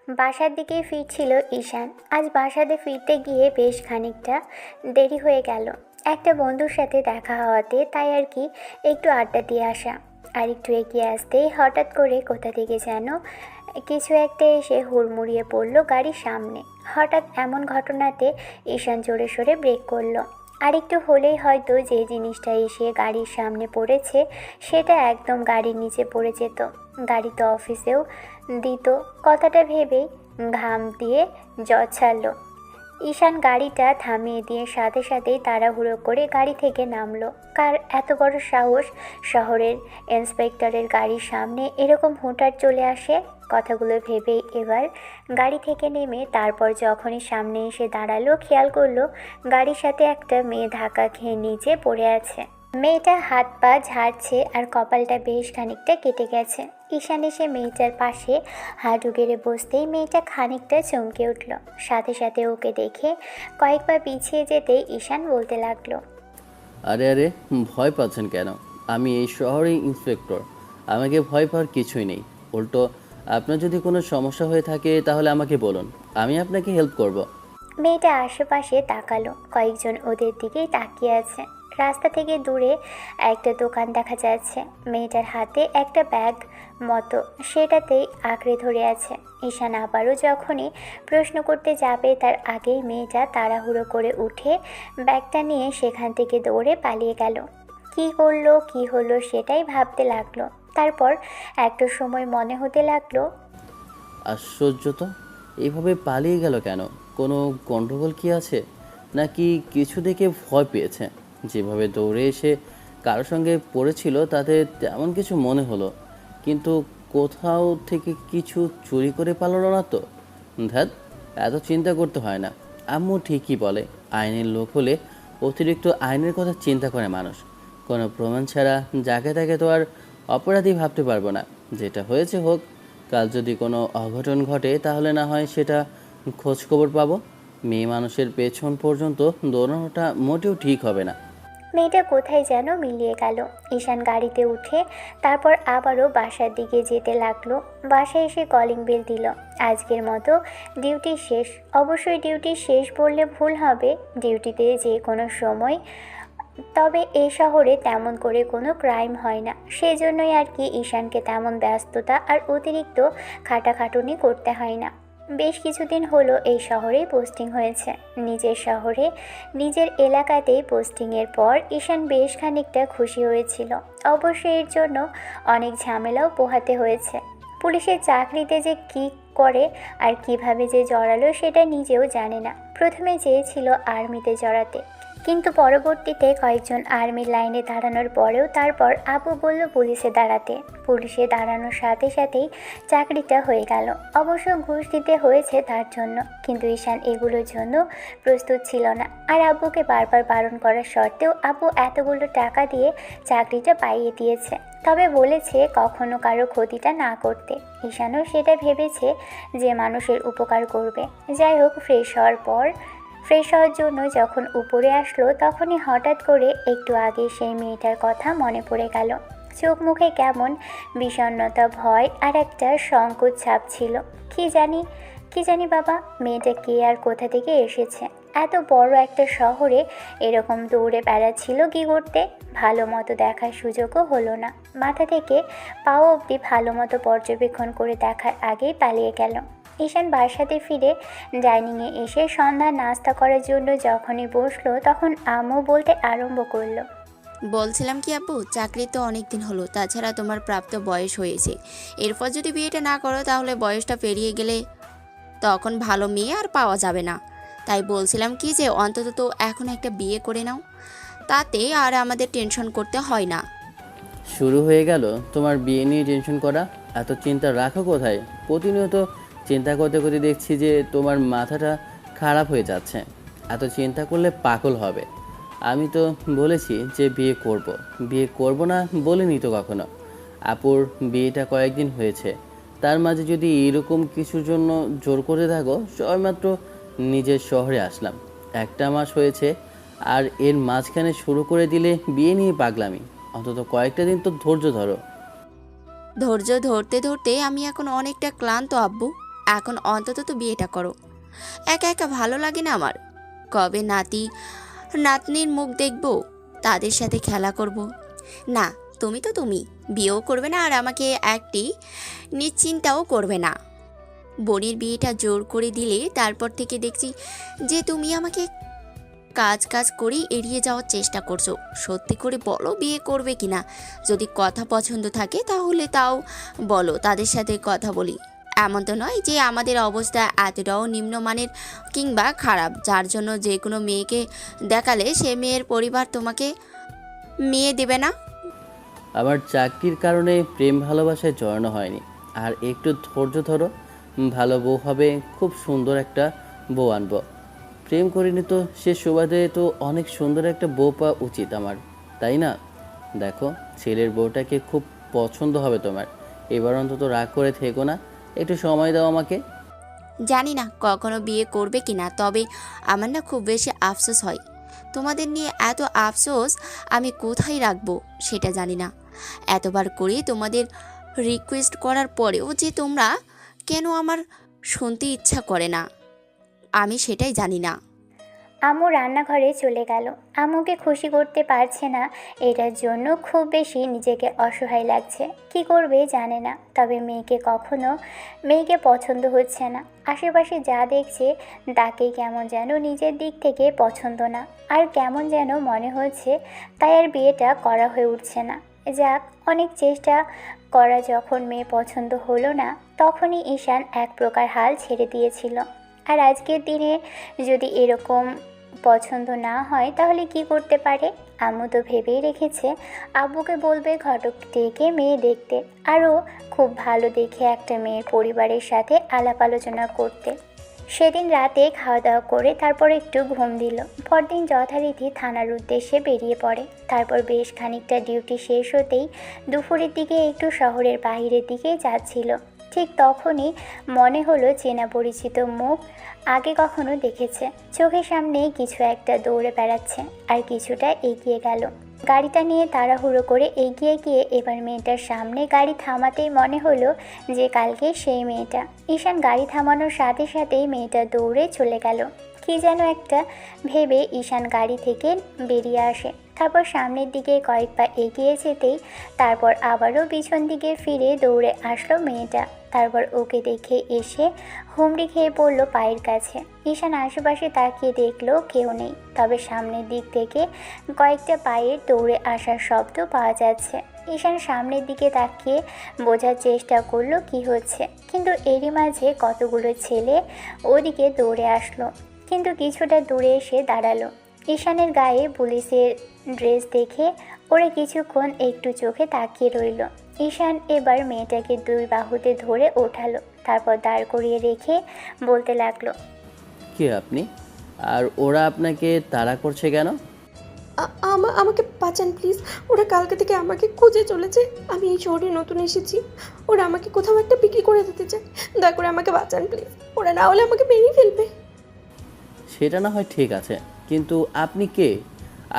বাসার দিকেই ফিরছিল ঈশান। আজ বাসাতে ফিরতে গিয়ে বেশ খানিকটা দেরি হয়ে গেল। একটা বন্ধুর সাথে দেখা হওয়াতে তাই আর কি একটু আড্ডা দিয়ে আসা। আর একটু এগিয়ে আসতেই হঠাৎ করে কোথা থেকে যেন কিছু একটা এসে হুড়মুড়িয়ে পড়ল গাড়ির সামনে। হঠাৎ এমন ঘটনাতে ঈশান জোরে সোরে ব্রেক করলো। আর একটু হলেই হয়তো যে জিনিসটা এসে গাড়ির সামনে পড়েছে সেটা একদম গাড়ির নিচে পড়ে যেত। গাড়ি তো অফিসেও দিত, কথাটা ভেবেই ঘাম দিয়ে জ্বর ছাড়ল। ঈশান গাড়িটা থামিয়ে দিয়ে সাথে সাথেই তাড়াহুড়ো করে গাড়ি থেকে নামলো। কার এত বড় সাহস শহরের ইন্সপেক্টরের গাড়ির সামনে এরকম হুটহাট চলে আসে? কথাগুলো ভেবেই এবার গাড়ি থেকে নেমে তারপর যখনই সামনে এসে দাঁড়ালো খেয়াল করলো গাড়ির সাথে একটা মেয়ে ধাক্কা খেয়ে নিচে পড়ে আছে। মেয়েটা হাত পা ঝাড়ছে আর কপালটা বেশ খানিকটা কেটে গেছে। ঈশান এসে মেয়েটার পাশে হাঁটু গেড়ে বসতেই মেয়েটা খানিকটা চমকে উঠল। সাথে সাথে ওকে দেখে কয়েকবার পিছিয়ে যেতেই ঈশান বলতে লাগলো, আরে আরে, ভয় পাচ্ছেন কেন? আমি এই শহরের ইন্সপেক্টর। আমাকে ভয় পাওয়ার কিছুই নেই। উল্টো আপনার যদি কোনো সমস্যা হয়ে থাকে তাহলে আমাকে বলুন, আমি আপনাকে হেল্প করব। মেয়েটা আশেপাশে তাকালো। কয়েকজন ওদের দিকেই তাকিয়ে আছে। রাস্তা থেকে দূরে একটা দোকান দেখা যাচ্ছে। মেয়েটার হাতে একটা ব্যাগ মতো, সেটাতেই আঁকড়ে ধরে আছে। ঈশান আবারও যখনই প্রশ্ন করতে যাবে তার আগেই মেয়েটা তাড়াহুড়ো করে উঠে ব্যাগটা নিয়ে সেখান থেকে দৌড়ে পালিয়ে গেল। কি করলো কি হলো সেটাই ভাবতে লাগলো। তারপর একটা সময় মনে হতে লাগলো, আশ্চর্য তো, এইভাবে পালিয়ে গেল কেন? কোনো গণ্ডগোল কি আছে, নাকি কিছু দেখে ভয় পেয়েছে? যেভাবে দৌড়ে এসে কারোর সঙ্গে পড়েছিল তাতে তেমন কিছু মনে হলো, কিন্তু কোথাও থেকে কিছু চুরি করে পালালো না তো? ধ্যাত, এত চিন্তা করতে হয় না। আম্মু ঠিকই বলে, আইনের লোক হলে অতিরিক্ত আইনের কথা চিন্তা করে মানুষ। কোনো প্রমাণ ছাড়া যাকে তাকে তো আর অপরাধী ভাবতে পারবো না। যেটা হয়েছে হোক, কাল যদি কোনো অঘটন ঘটে তাহলে না হয় সেটা খোঁজ খবর পাবো। মেয়ে মানুষের পেছন পর্যন্ত দৌড়ানোটা মোটেও ঠিক হবে না। মেয়েটা কোথায় যেন মিলিয়ে গেল। ঈশান গাড়িতে উঠে তারপর আবারও বাসার দিকে যেতে লাগলো। বাসায় এসে কলিং বেল দিল। আজকের মতো ডিউটি শেষ। অবশ্যই ডিউটি শেষ বললে ভুল হবে, ডিউটিতে যে কোনো সময়। তবে এই শহরে তেমন করে কোনো ক্রাইম হয় না, সেজন্যই আর কি ঈশানকে তেমন ব্যস্ততা আর অতিরিক্ত খাটাখাটুনি করতে হয় না। বেশ কিছুদিন হলো এই শহরেই পোস্টিং হয়েছে। নিজের শহরে নিজের এলাকাতেই পোস্টিংয়ের পর ঈশান বেশ খানিকটা খুশি হয়েছিল। অবশ্য এর জন্য অনেক ঝামেলাও পোহাতে হয়েছে। পুলিশের চাকরিতে যে কী করে আর কিভাবে যে জড়ালো সেটা নিজেও জানে না। প্রথমে চেয়েছিল আর্মিতে জড়াতে, কিন্তু পরবর্তীতে কয়েকজন আর্মির লাইনে দাঁড়ানোর পরেও তারপর আপু বলল পুলিশে দাঁড়াতে। পুলিশে দাঁড়ানোর সাথে সাথেই চাকরিটা হয়ে গেল। অবশ্য ঘুষ দিতে হয়েছে তার জন্য, কিন্তু ঈশান এগুলোর জন্য প্রস্তুত ছিল না। আর আব্বুকে বারবার বারণ করার সত্ত্বেও আপু এতগুলো টাকা দিয়ে চাকরিটা পাইয়ে দিয়েছে। তবে বলেছে কখনো কারো ক্ষতিটা না করতে। ঈশানও সেটা ভেবেছে যে মানুষের উপকার করবে। যাই হোক, ফ্রেশ হওয়ার জন্য যখন উপরে আসলো তখনই হঠাৎ করে একটু আগে সেই মেয়েটার কথা মনে পড়ে গেল। চোখ মুখে কেমন বিষণ্ণতা, ভয় আর একটা সংকোচ ছাপ ছিল। কি জানি বাবা, মেয়েটা কে আর কোথা থেকে এসেছে? এত বড় একটা শহরে এরকম দৌড়ে বেড়াচ্ছিল কি করতে? ভালো মতো দেখার সুযোগও হলো না। মাথা থেকে পাও অবধি ভালো মতো পর্যবেক্ষণ করে দেখার আগেই পালিয়ে গেল। ঈশান বাসাতে ফিরে ডাইনিংয়ে এসে সন্ধ্যার নাস্তা করার জন্য যখনই বসলো তখন আম্মু বলতে আরম্ভ করলো, বলছিলাম কি আব্বু, চাকরি তো অনেক দিন হলো, তাছাড়া তোমার প্রাপ্ত বয়স হয়েছে। এরপর যদি বিয়েটা না করো তাহলে বয়সটা পেরিয়ে গেলে তখন ভালো মেয়ে আর পাওয়া যাবে না। তাই বলছিলাম কি যে অন্তত তো এখন একটা বিয়ে করে নাও, তাতে আর আমাদের টেনশন করতে হয় না। শুরু হয়ে গেল তোমার বিয়ে নিয়ে টেনশন করা। এত চিন্তা রাখো কোথায়? প্রতিনিয়ত চিন্তা করতে করতে দেখছি যে তোমার মাথাটা খারাপ হয়ে যাচ্ছে। এত চিন্তা করলে পাগল হবে। আমি তো বলেছি যে বিয়ে করব না বলিনি তো কখনো। আপুর বিয়েটা কয়েকদিন হয়েছে, তার মাঝে যদি এরকম কিছুর জন্য জোর করে থাকো। সবেমাত্র নিজের শহরে আসলাম, একটা মাস হয়েছে, আর এর মাঝখানে শুরু করে দিলে বিয়ে নিয়ে পাগলামি। অন্তত কয়েকটা দিন তো ধৈর্য ধরো। ধৈর্য ধরতে ধরতে আমি এখন অনেকটা ক্লান্ত আব্বু। এখন অন্তত তো বিয়েটা করো। একা একা ভালো লাগে না আমার। কবে নাতি নাতনির মুখ দেখব, তাদের সাথে খেলা করব। না, তুমি তো তুমি বিয়েও করবে না আর আমাকে একটি নিশ্চিন্তাও করবে না। বোনের বিয়েটা জোর করে দিলে তারপর থেকে দেখছি যে তুমি আমাকে কাজ কাজ করেই এড়িয়ে যাওয়ার চেষ্টা করছো। সত্যি করে বলো বিয়ে করবে কিনা। যদি কথা পছন্দ থাকে তাহলে তাও বলো, তাদের সাথে কথা বলি। এমন তো নয় যে আমাদের অবস্থা এতটাও নিম্নমানের কিংবা খারাপ যার জন্য যে কোনো মেয়েকে দেখালে সে মেয়ের পরিবার তোমাকে মেয়ে দেবে না। আমার চাকরির কারণে প্রেম ভালোবাসায় জড়ানো হয়নি। আর একটু ধৈর্য ধরো, ভালো বউ হবে, খুব সুন্দর একটা বউ আনবো। প্রেম করিনি তো সে সুবাদে তো অনেক সুন্দর একটা বউ পাওয়া উচিত আমার, তাই না? দেখো, ছেলের বউটাকে খুব পছন্দ হবে তোমার। এবার অন্তত রাগ করে থেকো না, একটু সময় দাও আমাকে। জানি না কখনো বিয়ে করবে কিনা, তবে আমার না খুব বেশি আফসোস হয়। তোমাদের নিয়ে এত আফসোস আমি কোথায় রাখবো সেটা জানি না। এতবার করে তোমাদের রিকোয়েস্ট করার পরেও যে তোমরা কেন আমার শুনতে ইচ্ছা করে না, আমি সেটাই জানি না। আম্মু রান্নাঘরে চলে গেল। আম্মুকে খুশি করতে পারছে না, এটার জন্য খুব বেশি নিজেকে অসহায় লাগছে। কি করবে জানে না। তবে মেয়েকে পছন্দ হচ্ছে না। আশেপাশে যা দেখছে তাকে কেমন যেন নিজের দিক থেকে পছন্দ না, আর কেমন যেন মনে হচ্ছে তাই আর বিয়েটা করা হয়ে উঠছে না। যাক, অনেক চেষ্টা করা যখন মেয়ে পছন্দ হলো না, তখনই ঈশান এক প্রকার হাল ছেড়ে দিয়েছিল। আর আজকের দিনে যদি এরকম পছন্দ না হয় তাহলে কি করতে পারে? আম্মু তো ভেবেই রেখেছে আব্বুকে বলবে ঘটক ডেকে মেয়ে দেখতে, আরও খুব ভালো দেখে একটা মেয়ের পরিবারের সাথে আলাপ আলোচনা করতে। সেদিন রাতে খাওয়া দাওয়া করে তারপর একটু ঘুম দিল। পরদিন যথারীতি থানার উদ্দেশ্যে বেরিয়ে পড়ে। তারপর বেশ খানিকটা ডিউটি শেষ হতেই দুপুরের দিকে একটু শহরের বাইরের দিকে যাচ্ছিল। ঠিক তখনই মনে হলো চেনা পরিচিত মুখ, আগে কখনো দেখেছে। চোখের সামনে কিছু একটা দৌড়ে বেড়াচ্ছে। আর কিছুটা এগিয়ে গেল। গাড়িটা নিয়ে তাড়াহুড়ো করে এগিয়ে গিয়ে এবার মেয়েটার সামনে গাড়ি থামাতেই মনে হলো যে কালকে সেই মেয়েটা। ঈশান গাড়ি থামানোর সাথে সাথেই মেয়েটা দৌড়ে চলে গেল। কি যেন একটা ভেবে ঈশান গাড়ি থেকে বেরিয়ে আসে। তারপর সামনের দিকে কয়েক পা এগিয়ে যেতেই তারপর আবারও পিছন দিকে ফিরে দৌড়ে আসলো মেয়েটা। তারপর ওকে দেখে এসে হুমড়ি খেয়ে পড়ল পায়ের কাছে। ঈশান আশেপাশে তাকিয়ে দেখলো কেউ নেই, তবে সামনের দিক থেকে কয়েকটা পায়ের দৌড়ে আসার শব্দ পাওয়া যাচ্ছে। ঈশান সামনের দিকে তাকিয়ে বোঝার চেষ্টা করলো কি হচ্ছে, কিন্তু এরই মাঝে কতগুলো ছেলে ওদিকে দৌড়ে আসলো। কিন্তু কিছুটা দূরে এসে দাঁড়ালো। ঈশানের গায়ে পুলিশের ড্রেস দেখে ওরা কিছুক্ষণ একটু চোখে তাকিয়ে রইল। ঈশান এবার মেয়েটাকে দুই বাহুতে ধরে ওঠালো, তারপর দাঁড় করিয়ে রেখে বলতে লাগলো, কে আপনি? আর ওরা আপনাকে তাড়া করছে কেন? আমাকে বাঁচান প্লিজ। ওরা কালকে থেকে আমাকে খুঁজে চলেছে। আমি এই শহরে নতুন এসেছি। ওরা আমাকে কোথাও একটা বিক্রি করে দিতে চায়। দয়া করে আমাকে বাঁচান প্লিজ। ওরা না হলে আমাকে মেরেই ফেলবে। সেটা না হয় ঠিক আছে, কিন্তু আপনি কে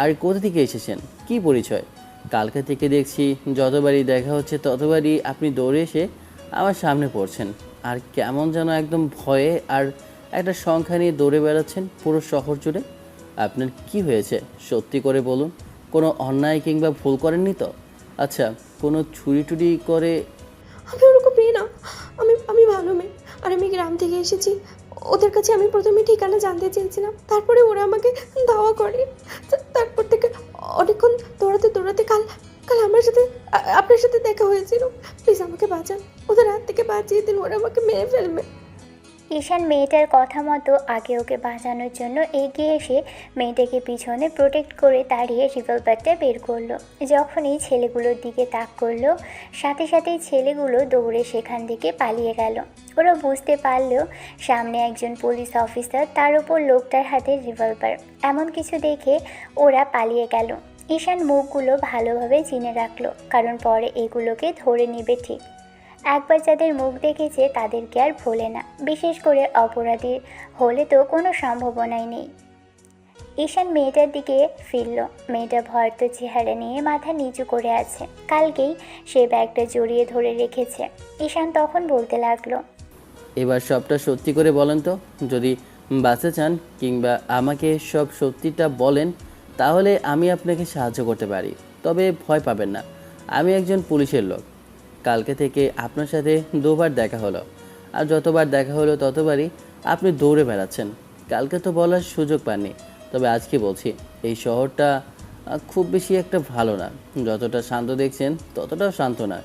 আর কোথা থেকে এসেছেন, কি পরিচয়? কালকে থেকে দেখছি যতবারই দেখা হচ্ছে ততবারই আপনি দৌড়ে এসে আমার সামনে পড়ছেন, আর কেমন যেন একদম ভয়ে আর একটা সংখ্যা নিয়ে দৌড়ে বেড়াচ্ছেন পুরো শহর জুড়ে। আপনার কি হয়েছে সত্যি করে বলুন? কোনো অন্যায় কিংবা ভুল করেননি তো? আচ্ছা, কোনো চুরি টুরি করে? আমি ওরকম মেয়ে না। আমি ভালো মেয়ে। আর আমি গ্রাম থেকে এসেছি। ওদের কাছে আমি প্রথমে ঠিকানা জানতে চেয়েছিলাম, তারপরে ওরা আমাকে ধাওয়া করে। তারপর থেকে অনেকক্ষণ দৌড়াতে দৌড়াতে কাল আমার সাথে আপনার সাথে দেখা হয়েছিল। প্লিজ আমাকে বাঁচান। ওদের হাত থেকে বাঁচিয়ে দিন, ওরা আমাকে মেরে ফেলবে। ঈশান মেয়েটার কথা মতো আগে ওকে বাঁচানোর জন্য এগিয়ে এসে মেয়েটাকে পিছনে প্রোটেক্ট করে দাঁড়িয়ে রিভলভারটা বের করলো। যখনই ছেলেগুলোর দিকে তাক করলো, সাথে সাথেই ছেলেগুলো দৌড়ে সেখান থেকে পালিয়ে গেল। ওরা বুঝতে পারলেও সামনে একজন পুলিশ অফিসার, তার উপর লোকটার হাতে রিভলভার। এমন কিছু দেখে ওরা পালিয়ে গেল। ঈশান মুখগুলো ভালোভাবে চিনে রাখলো, কারণ পরে এগুলোকে ধরে নেবে ঠিক। একবার যাদের মুখ দেখেছে তাদেরকে আর ভোলে না, বিশেষ করে অপরাধী হলে তো কোনো সম্ভাবনাই নেই। ঈশান মেয়েটার দিকে ফিরল। মেয়েটা ভয়ত চেহারা নিয়ে মাথা নিচু করে আছে। কালকেই সে ব্যাগটা জড়িয়ে ধরে রেখেছে। ঈশান তখন বলতে লাগলো, এবার সবটা সত্যি করে বলেন তো। যদি বাঁচতে চান কিংবা আমাকে সব সত্যিটা বলেন, তাহলে আমি আপনাকে সাহায্য করতে পারি। তবে ভয় পাবেন না, আমি একজন পুলিশের লোক। কালকে থেকে আপনার সাথে দুবার দেখা হলো, আর যতবার দেখা হলো ততবারই আপনি দৌড়ে বেড়াচ্ছেন। কালকে তো বলার সুযোগ পাননি, তবে আজকে বলছি, এই শহরটা খুব বেশি একটা ভালো না। যতটা শান্ত দেখছেন ততটাও শান্ত না।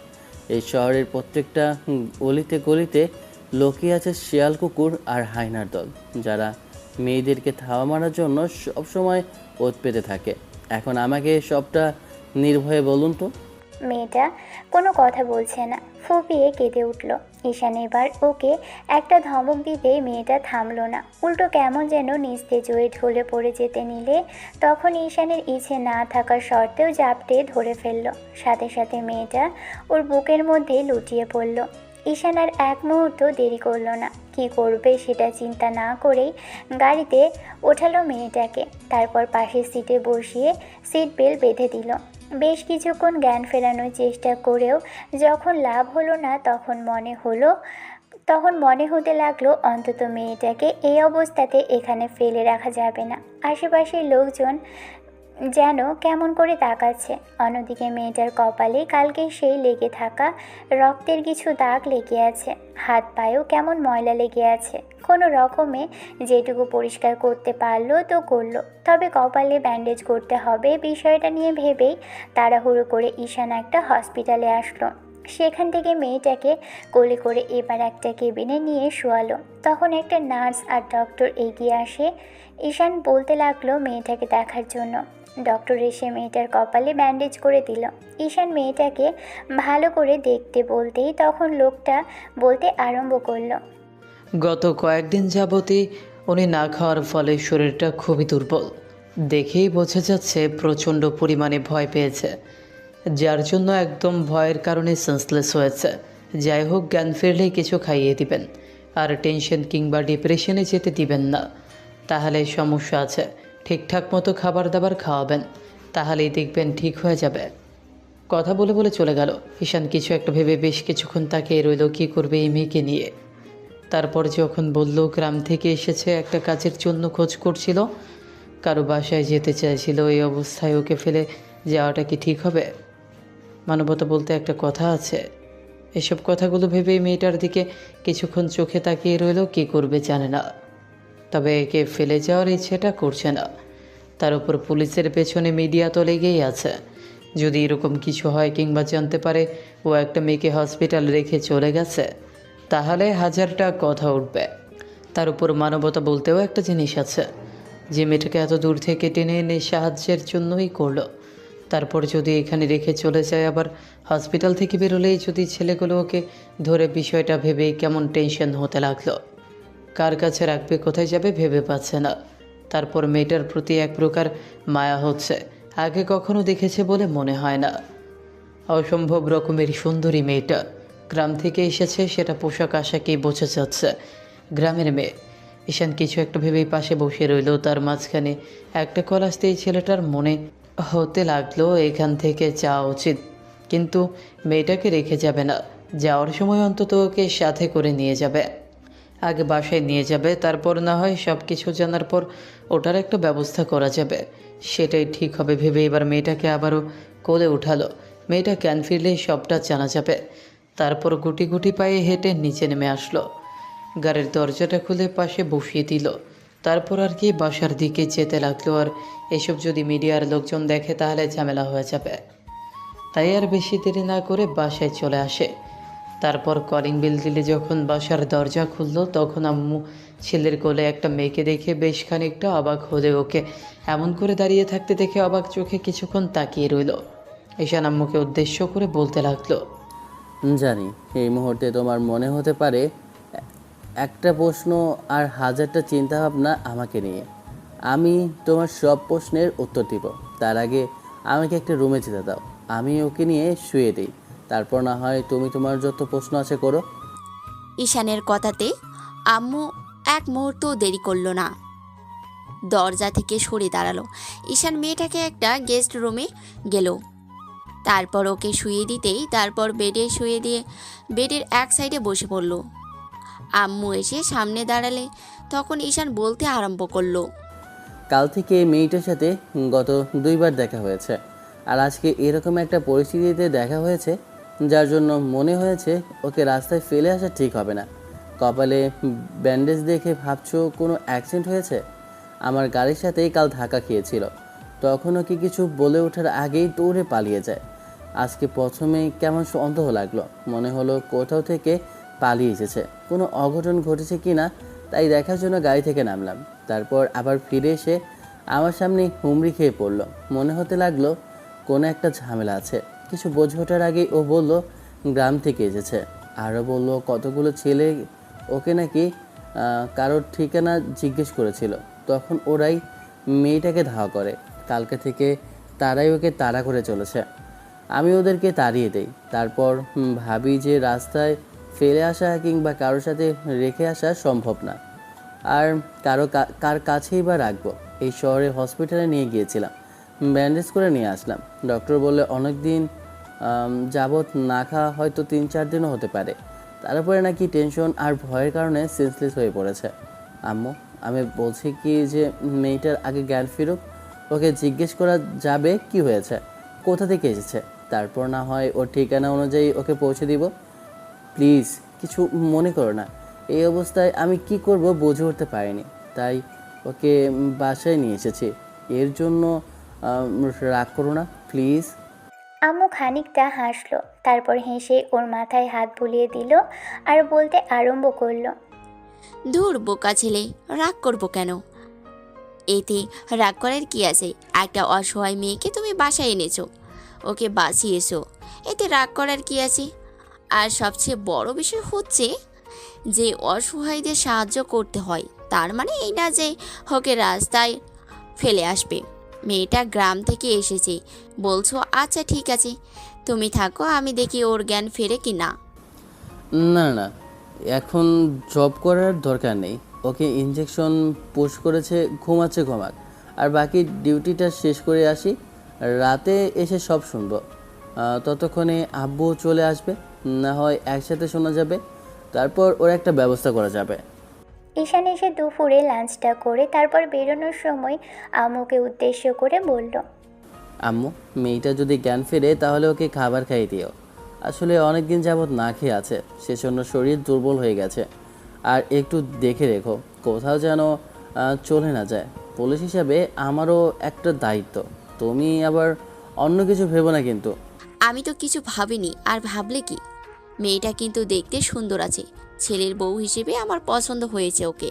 এই শহরের প্রত্যেকটা গলিতে গলিতে লোকে আছে শিয়াল কুকুর আর হায়নার দল, যারা মেয়েদেরকে থাবা মারার জন্য সবসময় ওত পেতে থাকে। এখন আমাকে সবটা নির্ভয়ে বলুন তো। মেয়েটা কোনো কথা বলছে না, ফুপিয়ে কেঁদে উঠল। ঈশান এবার ওকে একটা ধমক দিতে মেয়েটা থামলো না, উল্টো কেমন যেন নিস্তেজ হয়ে ঢলে পড়ে যেতে নিলে তখন ঈশানের ইচ্ছে না থাকা সত্ত্বেও জাপটে ধরে ফেলল। সাথে সাথে মেয়েটা ওর বুকের মধ্যে লুটিয়ে পড়ল। ঈশান আর এক মুহূর্ত দেরি করলো না, কি করবে সেটা চিন্তা না করেই গাড়িতে ওঠালো মেয়েটাকে। তারপর পাশের সিটে বসিয়ে সিট বেল্ট বেঁধে দিল। বেশ কিছুক্ষণ জ্ঞান ফেরানোর চেষ্টা করেও যখন লাভ হলো না, তখন মনে হতে লাগলো অন্তত মেয়েটাকে এই অবস্থাতে এখানে ফেলে রাখা যাবে না। আশেপাশের লোকজন যেন কেমন করে তাকাচ্ছে। অন্যদিকে মেয়েটার কপালে কালকে সেই লেগে থাকা রক্তের কিছু দাগ লেগে আছে, হাত পায়েও কেমন ময়লা লেগে আছে। কোনো রকমে যেটুকু পরিষ্কার করতে পারলো তো করলো, তবে কপালে ব্যান্ডেজ করতে হবে বিষয়টা নিয়ে ভেবেই তাড়াহুড়ো করে ঈশান একটা হসপিটালে আসলো। সেখান থেকে মেয়েটাকে কোলে করে এবার একটা কেবিনে নিয়ে শোয়ালো। তখন একটা নার্স আর ডক্টর এগিয়ে আসে। ঈশান বলতে লাগলো মেয়েটাকে দেখার জন্য। ডক্টর এসে মেয়েটার কপালে ব্যান্ডেজ করে দিল। ঈশান মেয়েটাকে ভালো করে দেখতে বলতেই তখন লোকটা বলতে আরম্ভ করলো। গত কয়েকদিন যাবতই উনি না খাওয়ার ফলে শরীরটা খুবই দুর্বল। দেখেই বোঝা যাচ্ছে প্রচণ্ড পরিমাণে ভয় পেয়েছে, যার জন্য একদম ভয়ের কারণে সেন্সলেস হয়েছে। যাই হোক, জ্ঞান ফিরলেই কিছু খাইয়ে দিবেন, আর টেনশন কিংবা ডিপ্রেশনে যেতে দিবেন না, তাহলে সমস্যা আছে। ঠিকঠাক মতো খাবার দাবার খাওয়াবেন, তাহলেই দেখবেন ঠিক হয়ে যাবে। কথা বলে বলে চলে গেল। ঈশান কিছু একটা ভেবে বেশ কিছুক্ষণ তাকিয়ে রইল কী করবে এই মেয়েকে নিয়ে। তারপর যখন বলল গ্রাম থেকে এসেছে, একটা কাজের জন্য খোঁজ করছিল, কারো বাসায় যেতে চাইছিল, এই অবস্থায় ওকে ফেলে যাওয়াটা কি ঠিক হবে? মানবতা বলতে একটা কথা আছে। এসব কথাগুলো ভেবেই মেয়েটার দিকে কিছুক্ষণ চোখে তাকিয়ে রইল, কী করবে জানে না, তবে একে ফেলে যাওয়ার ইচ্ছেটা করছে না। তার উপর পুলিশের পেছনে মিডিয়া তো লেগেই আছে। যদি এরকম কিছু হয় কিংবা জানতে পারে ও একটা মেয়েকে হসপিটাল রেখে চলে গেছে, তাহলে হাজারটা কথা উঠবে। তার উপর মানবতা বলতেও একটা জিনিস আছে, যে মেয়েটাকে এত দূর থেকে টেনে এনে সাহায্যের জন্যই করলো, তারপর যদি এখানে রেখে চলে যায়, আবার হসপিটাল থেকে বেরোলেই যদি ছেলেগুলো ওকে ধরে, বিষয়টা ভেবেই কেমন টেনশন হতে লাগলো। কার কাছে রাখবে, কোথায় যাবে ভেবে পাচ্ছে না। তারপর মেয়েটার প্রতি এক প্রকার মায়া হচ্ছে, আগে কখনো দেখেছে বলে মনে হয় না। অসম্ভব রকমের সুন্দরী মেয়েটা, গ্রাম থেকে এসেছে সেটা পোশাক আশাকেই বোঝা যাচ্ছে, গ্রামের মেয়ে। ঈশান কিছু একটা ভেবেই পাশে বসে রইল। তার মাঝখানে একটা কল আসতেই ছেলেটার মনে হতে লাগলো এখান থেকে যাওয়া উচিত, কিন্তু মেয়েটাকে রেখে যাবে না, যাওয়ার সময় অন্তত ওকে সাথে করে নিয়ে যাবে। আগে বাসায় নিয়ে যাবে, তারপর না হয় সব কিছু জানার পর ওটার একটা ব্যবস্থা করা যাবে, সেটাই ঠিক হবে ভেবে এবার মেয়েটাকে আবারও কোলে উঠালো। মেয়েটা জ্ঞান ফিরলেই সবটা জানা যাবে। তারপর গুটি গুটি পায়ে হেঁটে নিচে নেমে আসলো, গাড়ির দরজাটা খুলে পাশে বসিয়ে দিল। তারপর আর কি বাসার দিকে যেতে লাগলো। আর এসব যদি মিডিয়ার লোকজন দেখে তাহলে ঝামেলা হয়ে যাবে, তাই আর বেশি দেরি না করে বাসায় চলে আসে। তারপর কলিং বেল দিলে যখন বাসার দরজা খুললো, তখন আম্মু ছেলের কোলে একটা মেয়েকে দেখে বেশ খানিকটা অবাক হলে ওকে এমন করে দাঁড়িয়ে থাকতে দেখে অবাক চোখে কিছুক্ষণ তাকিয়ে রইল। ঈশান আম্মুকে উদ্দেশ্য করে বলতে লাগলো, জানি এই মুহূর্তে তোমার মনে হতে পারে একটা প্রশ্ন আর হাজারটা চিন্তাভাবনা আমাকে নিয়ে। আমি তোমার সব প্রশ্নের উত্তর দিব, তার আগে আমাকে একটা রুমে যেতে দাও, আমি ওকে নিয়ে শুয়ে দিই, তারপর না হয় তুমি তোমার যত প্রশ্ন আছে করো। ঈশানের কথাতে আম্মু এক মুহূর্ত দেরি করলো না, দরজা থেকে সরে দাঁড়ালো। ঈশান মেয়েটাকে একটা গেস্ট রুমে গেল, তারপর ওকে শুয়ে দিতেই তারপর বেডে শুয়ে দিয়ে বেডের এক সাইডে বসে পড়ল। আম্মু এসে সামনে দাঁড়ালে তখন ঈশান বলতে আরম্ভ করলো। কাল থেকে মেয়েটার সাথে গত 2বার দেখা হয়েছে, আর আজকে এরকম একটা পরিস্থিতিতে দেখা হয়েছে যার জন্য মনে হয়েছে ওকে রাস্তায় ফেলে আসা ঠিক হবে না। কপালে ব্যান্ডেজ দেখে ভাবছো কোনো অ্যাক্সিডেন্ট হয়েছে? আমার গাড়ির সাথেই কাল ধাক্কা খেয়েছিল, তখন ওকে কিছু বলে ওঠার আগেই দৌড়ে পালিয়ে যায়। আজকে প্রথমেই কেমন সন্দেহ লাগলো, মনে হলো কোথাও থেকে পালিয়ে এসেছে, কোনো অঘটন ঘটেছে কি না তাই দেখার জন্য গাড়ি থেকে নামলাম। তারপর আবার ফিরে এসে আমার সামনে হুমড়ি খেয়ে পড়লো, মনে হতে লাগলো কোনো একটা ঝামেলা আছে। কিছু বোঝে ওঠার আগেই ও বলল গ্রাম থেকে এসেছে, আরও বলল কতগুলো ছেলে ওকে নাকি কারোর ঠিকানা জিজ্ঞেস করেছিল, তখন ওরাই মেয়েটাকে ধাওয়া করে। কালকে থেকে তারাই ওকে তাড়া করে চলেছে, আমি ওদেরকে তাড়িয়ে দেই। তারপর ভাবি যে রাস্তায় ফেলে আসা কিংবা কারোর সাথে রেখে আসা সম্ভব না, আর কার কাছেই বা রাখবো। এই শহরে হসপিটালে নিয়ে গিয়েছিলাম, ব্যান্ডেজ করে নিয়ে আসলাম। ডক্টর বললে অনেক দিন যাবৎ না খাওয়া, হয়তো 3-4 দিনও হতে পারে। তারপরে নাকি টেনশন আর ভয়ের কারণে সেন্সলেস হয়ে পড়েছে। আম্মু, আমি বলছি কি যে মেয়েটার আগে জ্ঞান ফিরুক, ওকে জিজ্ঞেস করা যাবে কি হয়েছে, কোথা থেকে এসেছে, তারপর না হয় ওর ঠিকানা অনুযায়ী ওকে পৌঁছে দিব। প্লিজ কিছু মনে করো না, এই অবস্থায় আমি কি করব বুঝে উঠতে পারিনি, তাই ওকে বাসায় নিয়ে এসেছি। এর জন্য রাগ করো না প্লিজ। আম্মু খানিকটা হাসলো, তারপর হেসে ওর মাথায় হাত বুলিয়ে দিল আর বলতে আরম্ভ করলো। দূর বোকা ছেলে, রাগ করবো কেন? এতে রাগ করার কি আছে? একটা অসহায় মেয়েকে তুমি বাসায় এনেছো, ওকে বাঁচিয়েছো, এতে রাগ করার কি আছে? আর সবচেয়ে বড় বিষয় হচ্ছে যে অসহায়দের সাহায্য করতে হয়, তার মানে এই না যে ওকে রাস্তায় ফেলে আসবে। মেয়েটা গ্রাম থেকে এসেছে বলছো, আচ্ছা ঠিক আছে, তুমি থাকো, আমি দেখি ওর জ্ঞান ফেরে কি না। না না, এখন জব করার দরকার নেই, ওকে ইঞ্জেকশন পুশ করেছে, ঘুমাচ্ছে ঘুমাক, আর বাকি ডিউটিটা শেষ করে আসি, রাতে এসে সব শুনবো। ততক্ষণে আব্বু চলে আসবে, না হয় একসাথে শোনা যাবে, তারপর ওর একটা ব্যবস্থা করা যাবে। ঈশান এসে দুপুরে লাঞ্চটা করে তারপর বেরোনোর সময় আম্মুকে উদ্দেশ্য করে বলল। আম্মু, মেয়েটা যদি জ্ঞান ফেরে তাহলে ওকে খাবার খাইয়ে দিও, আসলে অনেক দিন যাবৎ না খেয়ে আছে, সেজন্য শরীর দুর্বল হয়ে গেছে। আর একটু দেখে রেখো কোথাও যেন চলে না যায়, পুলিশ হিসাবে আমারও একটা দায়িত্ব, তুমি আবার অন্য কিছু ভেবো না কিন্তু। আমি তো কিছু ভাবিনি, আর ভাবলে কি? মেয়েটা কিন্তু দেখতে সুন্দর আছে, ছেলের বউ হিসেবে আমার পছন্দ হয়েছে ওকে।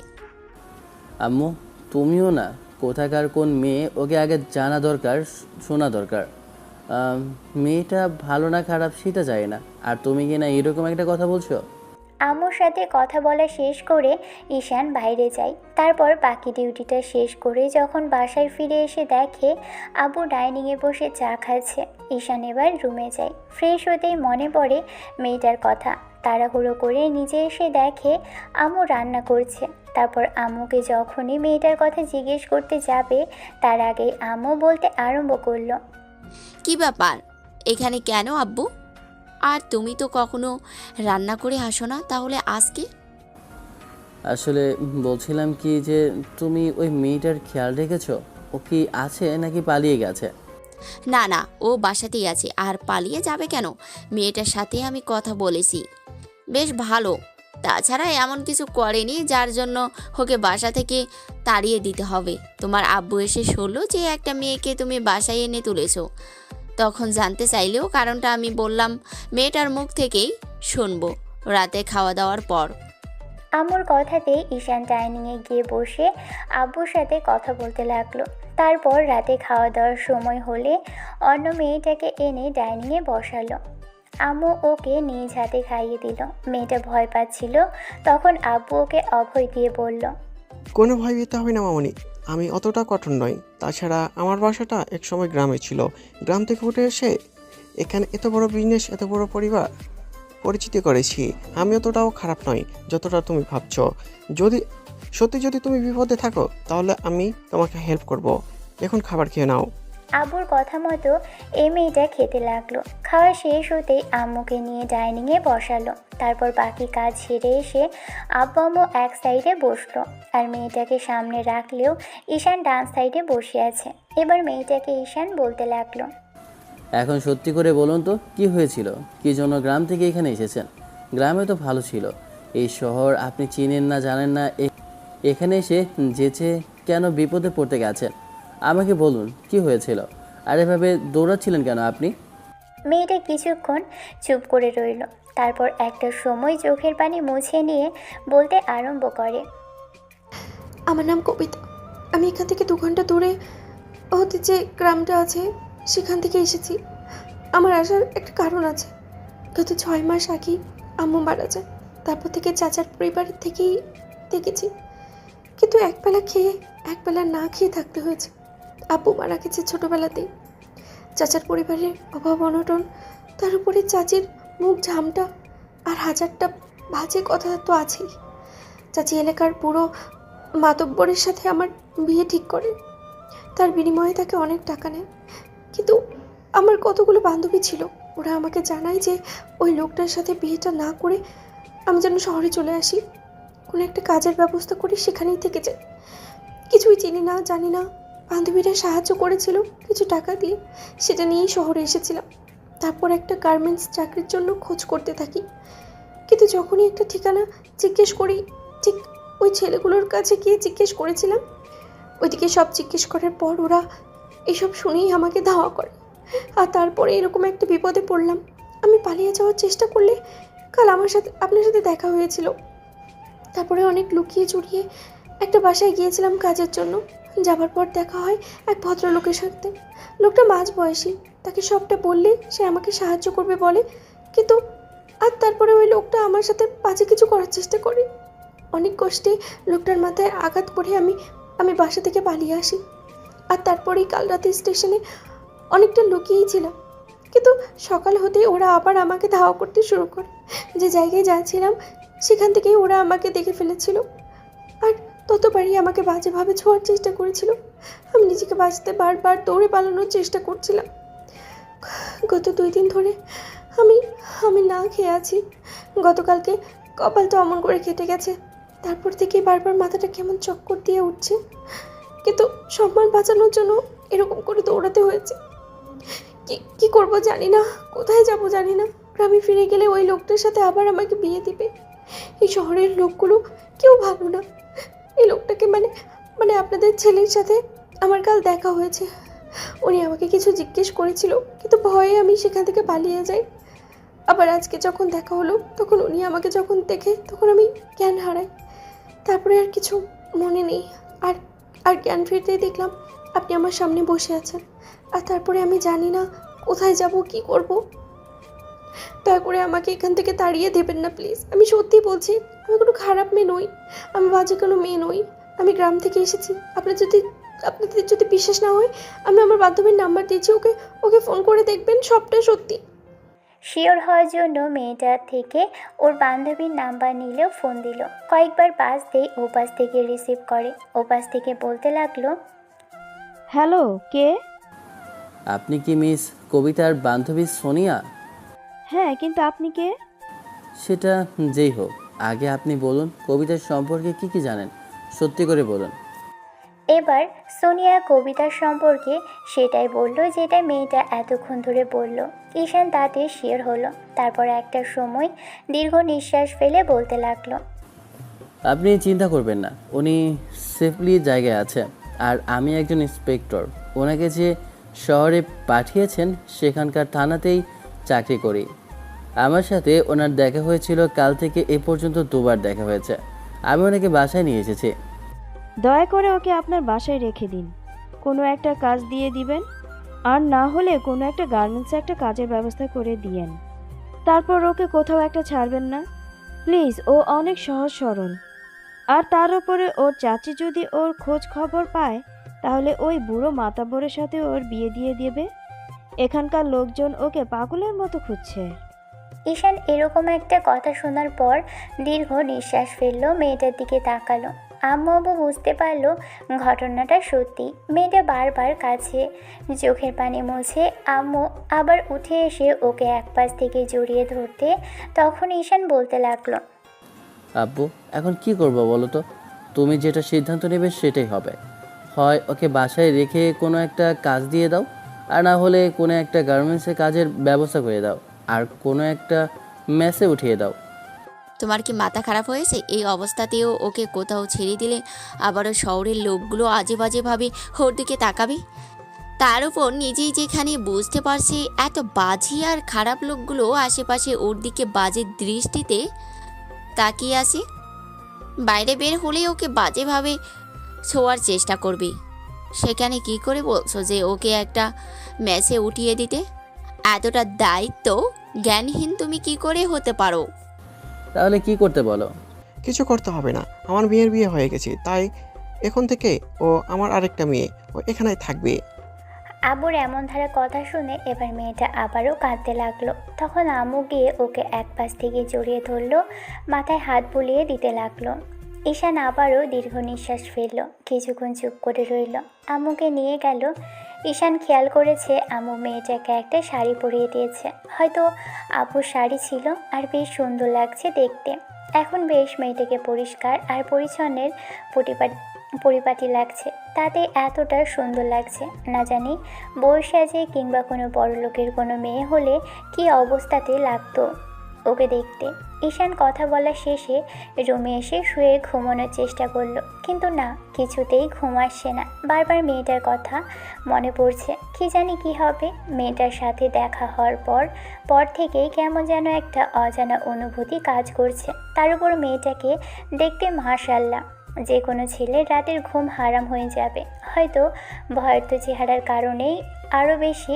আম্মু, তুমিও না, কোথাকার কোন মেয়ে ওকে আগে জানা দরকার, শোনা দরকার। মেয়েটা ভালো না খারাপ সেটা যায় না, আর তুমি কি না এরকম একটা কথা বলছো? আম্মুর সাথে কথা বলা শেষ করে ঈশান বাইরে যায়। তারপর বাকি ডিউটিটা শেষ করে যখন বাসায় ফিরে এসে দেখে আব্বু ডাইনিংয়ে বসে চা খাচ্ছে, ঈশান এবার রুমে যায়। ফ্রেশ হতেই মনে পড়ে মেয়েটার কথা, তাড়াহুড়ো করে নিজে এসে দেখে আম্মু রান্না করছে। তারপর আম্মুকে যখনই মেয়েটার কথা জিজ্ঞেস করতে যাবে তার আগেই আম্মু বলতে আরম্ভ করলো। কি ব্যাপার, এখানে কেন আব্বু? আর তুমি তো কখনো রান্না করে আসো না, তাহলে আজকে? আসলে বলছিলাম কি যে তুমি ওই মেয়েটার খেয়াল রেখেছো, ও কি আছে নাকি পালিয়ে গেছে? না না, ও বাসাতেই আছে, আর পালিয়ে যাবে কেন? মেয়েটার সাথে আমি কথা বলেছি, বেশ ভালো। তাছাড়া এমন কিছু করেনি যার জন্য ওকে বাসা থেকে তাড়িয়ে দিতে হবে। তোমার আব্বু এসে শুনলো যে একটা মেয়েকে তুমি বাসায় এনে তুলেছো, তখন জানতে চাইলেও কারণটা আমি বললাম মেয়েটার মুখ থেকেই শুনবো রাতে খাওয়া দাওয়ার পর। আম্মুর কথাতেই ঈশান ডাইনিংয়ে গিয়ে বসে আব্বুর সাথে কথা বলতে লাগলো। তারপর রাতে খাওয়া দাওয়ার সময় হলে অন্য মেয়েটাকে এনে ডাইনিংয়ে বসালো। আম্মু ওকে নিজ হাতে খাইয়ে দিল। মেয়েটা ভয় পাচ্ছিল, তখন আব্বু ওকে অভয় দিয়ে বলল। কোনো ভয় পেতে হবে না মামনি, আমি অতটা কঠোর নই। তাছাড়া আমার বাসাটা একসময় গ্রামে ছিল, গ্রাম থেকে উঠে এসে এখানে এত বড় বিজনেস, এত বড় পরিবার পরিচিতি করেছি। আমি অতটাও খারাপ নই যতটা তুমি ভাবছো। যদি তুমি বিপদে থাকো তাহলে আমি তোমাকে হেল্প করব। এখন খাবার খেয়ে নাও। আব্বুর কথা মতো এই মেয়েটা খেতে লাগলো। খাওয়া শেষ হতেই আম্মুকে নিয়ে ডাইনিংয়ে বসালো। তারপর বাকি কাজ সেরে এসে আব্বু আম্মু এক সাইডে বসলো, আর মেয়েটাকে সামনে রাখলেও ঈশান ডান সাইডে বসে আছে। এবার মেয়েটাকে ঈশান বলতে লাগলো, এখন সত্যি করে বলুন তো কি হয়েছিল, কি জন্য গ্রাম থেকে এখানে এসেছেন? গ্রামে তো ভালো ছিল, এই শহর আপনি চিনেন না, জানেন না, এখানে এসে যেচে কেন বিপদে পড়তে গেছেন? আমাকে বলুন কি হয়েছিল, আর এভাবে দৌড়াচ্ছিলেন কেন আপনি? মেয়েটা কিছুক্ষণ চুপ করে রইল। তারপর একটা সময় চোখের পানি মুছে নিয়ে বলতে আরম্ভ করে, আমার নাম কবিতা। আমি এখান থেকে 2 ঘন্টা দূরে হতে যে গ্রামটা আছে সেখান থেকে এসেছি। আমার আসার একটা কারণ আছে। গত 6 মাস আগেই আম্মু মারা যায়। তারপর থেকে চাচার পরিবারের থেকেই দেখেছি, কিন্তু একবেলা খেয়ে একবেলা না খেয়ে থাকতে হয়েছে। আব্বু মারা গেছে ছোটোবেলাতেই। চাচার পরিবারের অভাব অনটন, তার উপরে চাচির মুখ ঝামটা আর হাজারটা বাজে কথা তো আছেই। চাচি এলাকার পুরো মাতব্বরের সাথে আমার বিয়ে ঠিক করে, তার বিনিময়ে তাকে অনেক টাকা নেয়। কিন্তু আমার কতগুলো বান্ধবী ছিল, ওরা আমাকে জানায় যে ওই লোকটার সাথে বিয়েটা না করে আমি যেন শহরে চলে আসি, কোনো একটা কাজের ব্যবস্থা করে সেখানেই থেকে যাই। কিছুই চিনি না, জানি না। বান্ধবীরা সাহায্য করেছিল কিছু টাকা দিয়ে, সেটা নিয়েই শহরে এসেছিলাম। তারপর একটা গার্মেন্টস চাকরির জন্য খোঁজ করতে থাকি, কিন্তু যখনই একটা ঠিকানা জিজ্ঞেস করি, ঠিক ওই ছেলেগুলোর কাছে গিয়ে জিজ্ঞেস করেছিলাম, ওইদিকে সব জিজ্ঞেস করার পর ওরা এসব শুনেই আমাকে ধাওয়া করে। আর তারপরে এরকম একটা বিপদে পড়লাম। আমি পালিয়ে যাওয়ার চেষ্টা করলে কাল আপনার সাথে দেখা হয়েছিল। তারপরে অনেক লুকিয়ে চুরিয়ে একটা বাসায় গিয়েছিলাম কাজের জন্য। যাবার পর দেখা হয় এক ভদ্রলোকের সাথে। লোকটা মাঝ বয়সী, তাকে সবটা বললে সে আমাকে সাহায্য করবে বলে, কিন্তু আর তারপরে ওই লোকটা আমার সাথে বাজে কিছু করার চেষ্টা করে। অনেক কষ্টে লোকটার মাথায় আঘাত করে আমি বাসা থেকে পালিয়ে আসি। আর তারপরেই কাল রাতে স্টেশনে অনেকটা লুকিয়েই ছিলাম, কিন্তু সকাল হতেই ওরা আবার আমাকে ধাওয়া করতে শুরু করে। যে জায়গায় যাচ্ছিলাম সেখান থেকেই ওরা আমাকে দেখে ফেলেছিল, আর ততবারই আমাকে বাজেভাবে ছোঁয়ার চেষ্টা করেছিল। আমি নিজেকে বাঁচতে বারবার দৌড়ে পালানোর চেষ্টা করছিলাম। গত 2 দিন ধরে আমি না খেয়ে আছি। গতকালকে কপালটা অমন করে কেটে গেছে। তারপর থেকেই বারবার মাথাটা কেমন চক্কর দিয়ে উঠছে, কিন্তু সম্মান বাঁচানোর জন্য এরকম করে দৌড়াতে হয়েছে। কি করব জানি না, কোথায় যাব জানি না। গ্রামে ফিরে গেলে ওই লোকটার সাথে আবার আমাকে বিয়ে দিবে। এই শহরের লোকগুলো কেউ ভালো না। এই লোকটাকে মানে আপনাদের ছেলের সাথে আমার কাল দেখা হয়েছে। উনি আমাকে কিছু জিজ্ঞেস করেছিল, কিন্তু ভয়ে আমি সেখান থেকে পালিয়ে যাই। আবার আজকে যখন দেখা হলো, তখন উনি আমাকে যখন দেখে তখন আমি জ্ঞান হারাই। তারপরে আর কিছু মনে নেই। আর জ্ঞান ফিরতেই দেখলাম আপনি আমার সামনে বসে আছেন। আর তারপরে আমি জানি না কোথায় যাব, কি করব। দয়া করে আমাকে এখান থেকে তাড়িয়ে দেবেন না প্লিজ। আমি সত্যি বলছি, আমি কোনো খারাপ মেয়ে নই, আমি বাজে কোনো মেয়ে নই। আমি গ্রাম থেকে এসেছি। আপনাদের যদি বিশ্বাস না হয়, আমি আমার বান্ধবীর নাম্বার দিয়েছি, ওকে ফোন করে দেখবেন, সবটা সত্যি। শিওর হওয়ার জন্য মেয়েটার থেকে ওর বান্ধবীর নাম্বার নিলেও ফোন দিল। কয়েকবার পাশ দিয়ে ওপাশ থেকে রিসিভ করে। ওপাশ থেকে বলতে লাগলো, হ্যালো, কে? আপনি কি মিস কবিতার বান্ধবী সোনিয়া? হ্যাঁ, কিন্তু আপনি কে? সেটা যেই হোক, আগে আপনি বলুন কবিতার সম্পর্কে কি জানেন, সত্যি করে বলুন। এবার সোনিয়া কবিতার সম্পর্কে সেটাই বলল যেটা মেয়েটা এতক্ষণ ধরে বলল। ঈশান তাতে শিওর হলো। তারপর একটা সময় দীর্ঘ নিঃশ্বাস ফেলে বলতে লাগলো, আপনি চিন্তা করবেন না, উনি সেফলি জায়গায় আছে। আর আমি একজন ইন্সপেক্টর, ওনাকে যে শহরে পাঠিয়েছেন সেখানকার থানাতেই চাকরি করি। আমার সাথে ওনার দেখা হয়েছিল, কাল থেকে এ পর্যন্ত 2 বার দেখা হয়েছে। আমি ওনাকে বাসায় নিয়ে এসেছি। দয়া করে ওকে আপনার বাসায় রেখে দিন, কোনো একটা কাজ দিয়ে দিবেন, আর না হলে কোনো একটা গার্মেন্টসে একটা কাজের ব্যবস্থা করে দিয়েন। তারপর ওকে কোথাও একটা ছাড়বেন না প্লিজ। ও অনেক সহজ সরল, আর তার উপরে ওর চাচি যদি ওর খোঁজ খবর পায় তাহলে ওই বুড়ো মাতাব্বরের সাথে ওর বিয়ে দিয়ে দেবে। এখানকার লোকজন ওকে পাগলের মতো খুঁজছে। ঈশান এরকম একটা কথা শোনার পর দীর্ঘ নিঃশ্বাস ফেললো, মেয়েটার দিকে তাকালো। আম্মু আব্বু বুঝতে পারলো ঘটনাটা সত্যি। মেয়েটা বারবার কাছে চোখের পানি মুছে আম্মু আবার উঠে এসে ওকে এক পাশ থেকে জড়িয়ে ধরতে তখন ঈশান বলতে লাগলো, আব্বু এখন কি করবো বলো তো? তুমি যেটা সিদ্ধান্ত নেবে সেটাই হবে। হয় ওকে বাসায় রেখে কোনো একটা কাজ দিয়ে দাও, আর না হলে কোনো একটা গার্মেন্টসে কাজের ব্যবস্থা করে দাও, আর কোনো একটা মেসে উঠিয়ে দাও। তোমার কি মাথা খারাপ হয়েছে? এই অবস্থাতেও ওকে কোথাও ছেড়ে দিলে আবারও শহরের লোকগুলো আজে বাজেভাবে ওর দিকে তাকাবে। তার উপর নিজেই যেখানে বুঝতে পারছে এত বাজি আর খারাপ লোকগুলো আশেপাশে ওর দিকে বাজে দৃষ্টিতে তাকিয়ে আছে। বাইরে বের হলে ওকে বাজেভাবে ছোঁয়ার চেষ্টা করবে। সেখানে কি করে বলছো যে ওকে একটা মেসে উঠিয়ে দিতে? এতটা দায়িত্ব জ্ঞানহীন তুমি কি করে হতে পারো? তাহলে কি করতে বলো? কিছু করতে হবে না, আমার মেয়ের বিয়ে হয়ে গেছে, তাই এখন থেকে ও আমার আরেকটা মেয়ে, ও এখানেই থাকবে। আব্বুর এমন ধারা কথা শুনে এবার মেয়েটা আবারও কাঁদতে লাগলো। তখন আম্মু গিয়ে ওকে এক পাশ থেকে জড়িয়ে ধরলো, মাথায় হাত বুলিয়ে দিতে লাগলো। ঈশান আবারও দীর্ঘ নিঃশ্বাস ফেললো, কিছুক্ষণ চুপ করে রইল। আম্মুকে নিয়ে গেল। ঈশান খেয়াল করেছে আম্মু মেয়েটাকে একটা শাড়ি পরিয়ে দিয়েছে। হয়তো আব্বুর শাড়ি ছিল, আর বেশ সুন্দর লাগছে দেখতে। এখন বেশ মেয়েটাকে পরিষ্কার আর পরিচ্ছন্নের পরিপাটি লাগছে। তাতে এতটা সুন্দর লাগছে, না জানি বউ সাজে কিংবা কোনো বড়লোকের কোনো মেয়ে হলে কি অবস্থাতে লাগতো ওকে দেখতে। ঈশান কথা বলা শেষে রুমে এসে শুয়ে ঘুমানোর চেষ্টা করলো, কিন্তু না, কিছুতেই ঘুম আসছে না। বারবার মেয়েটার কথা মনে পড়ছে। কি জানি কি হবে। মেয়েটার সাথে দেখা হওয়ার পর থেকেই কেমন যেন একটা অজানা অনুভূতি কাজ করছে। তার উপর মেয়েটাকে দেখতে মাশাআল্লাহ যে কোনো ছেলের রাতের ঘুম হারাম হয়ে যাবে। হয়তো ভয়ার্ত চেহারার কারণেই আরও বেশি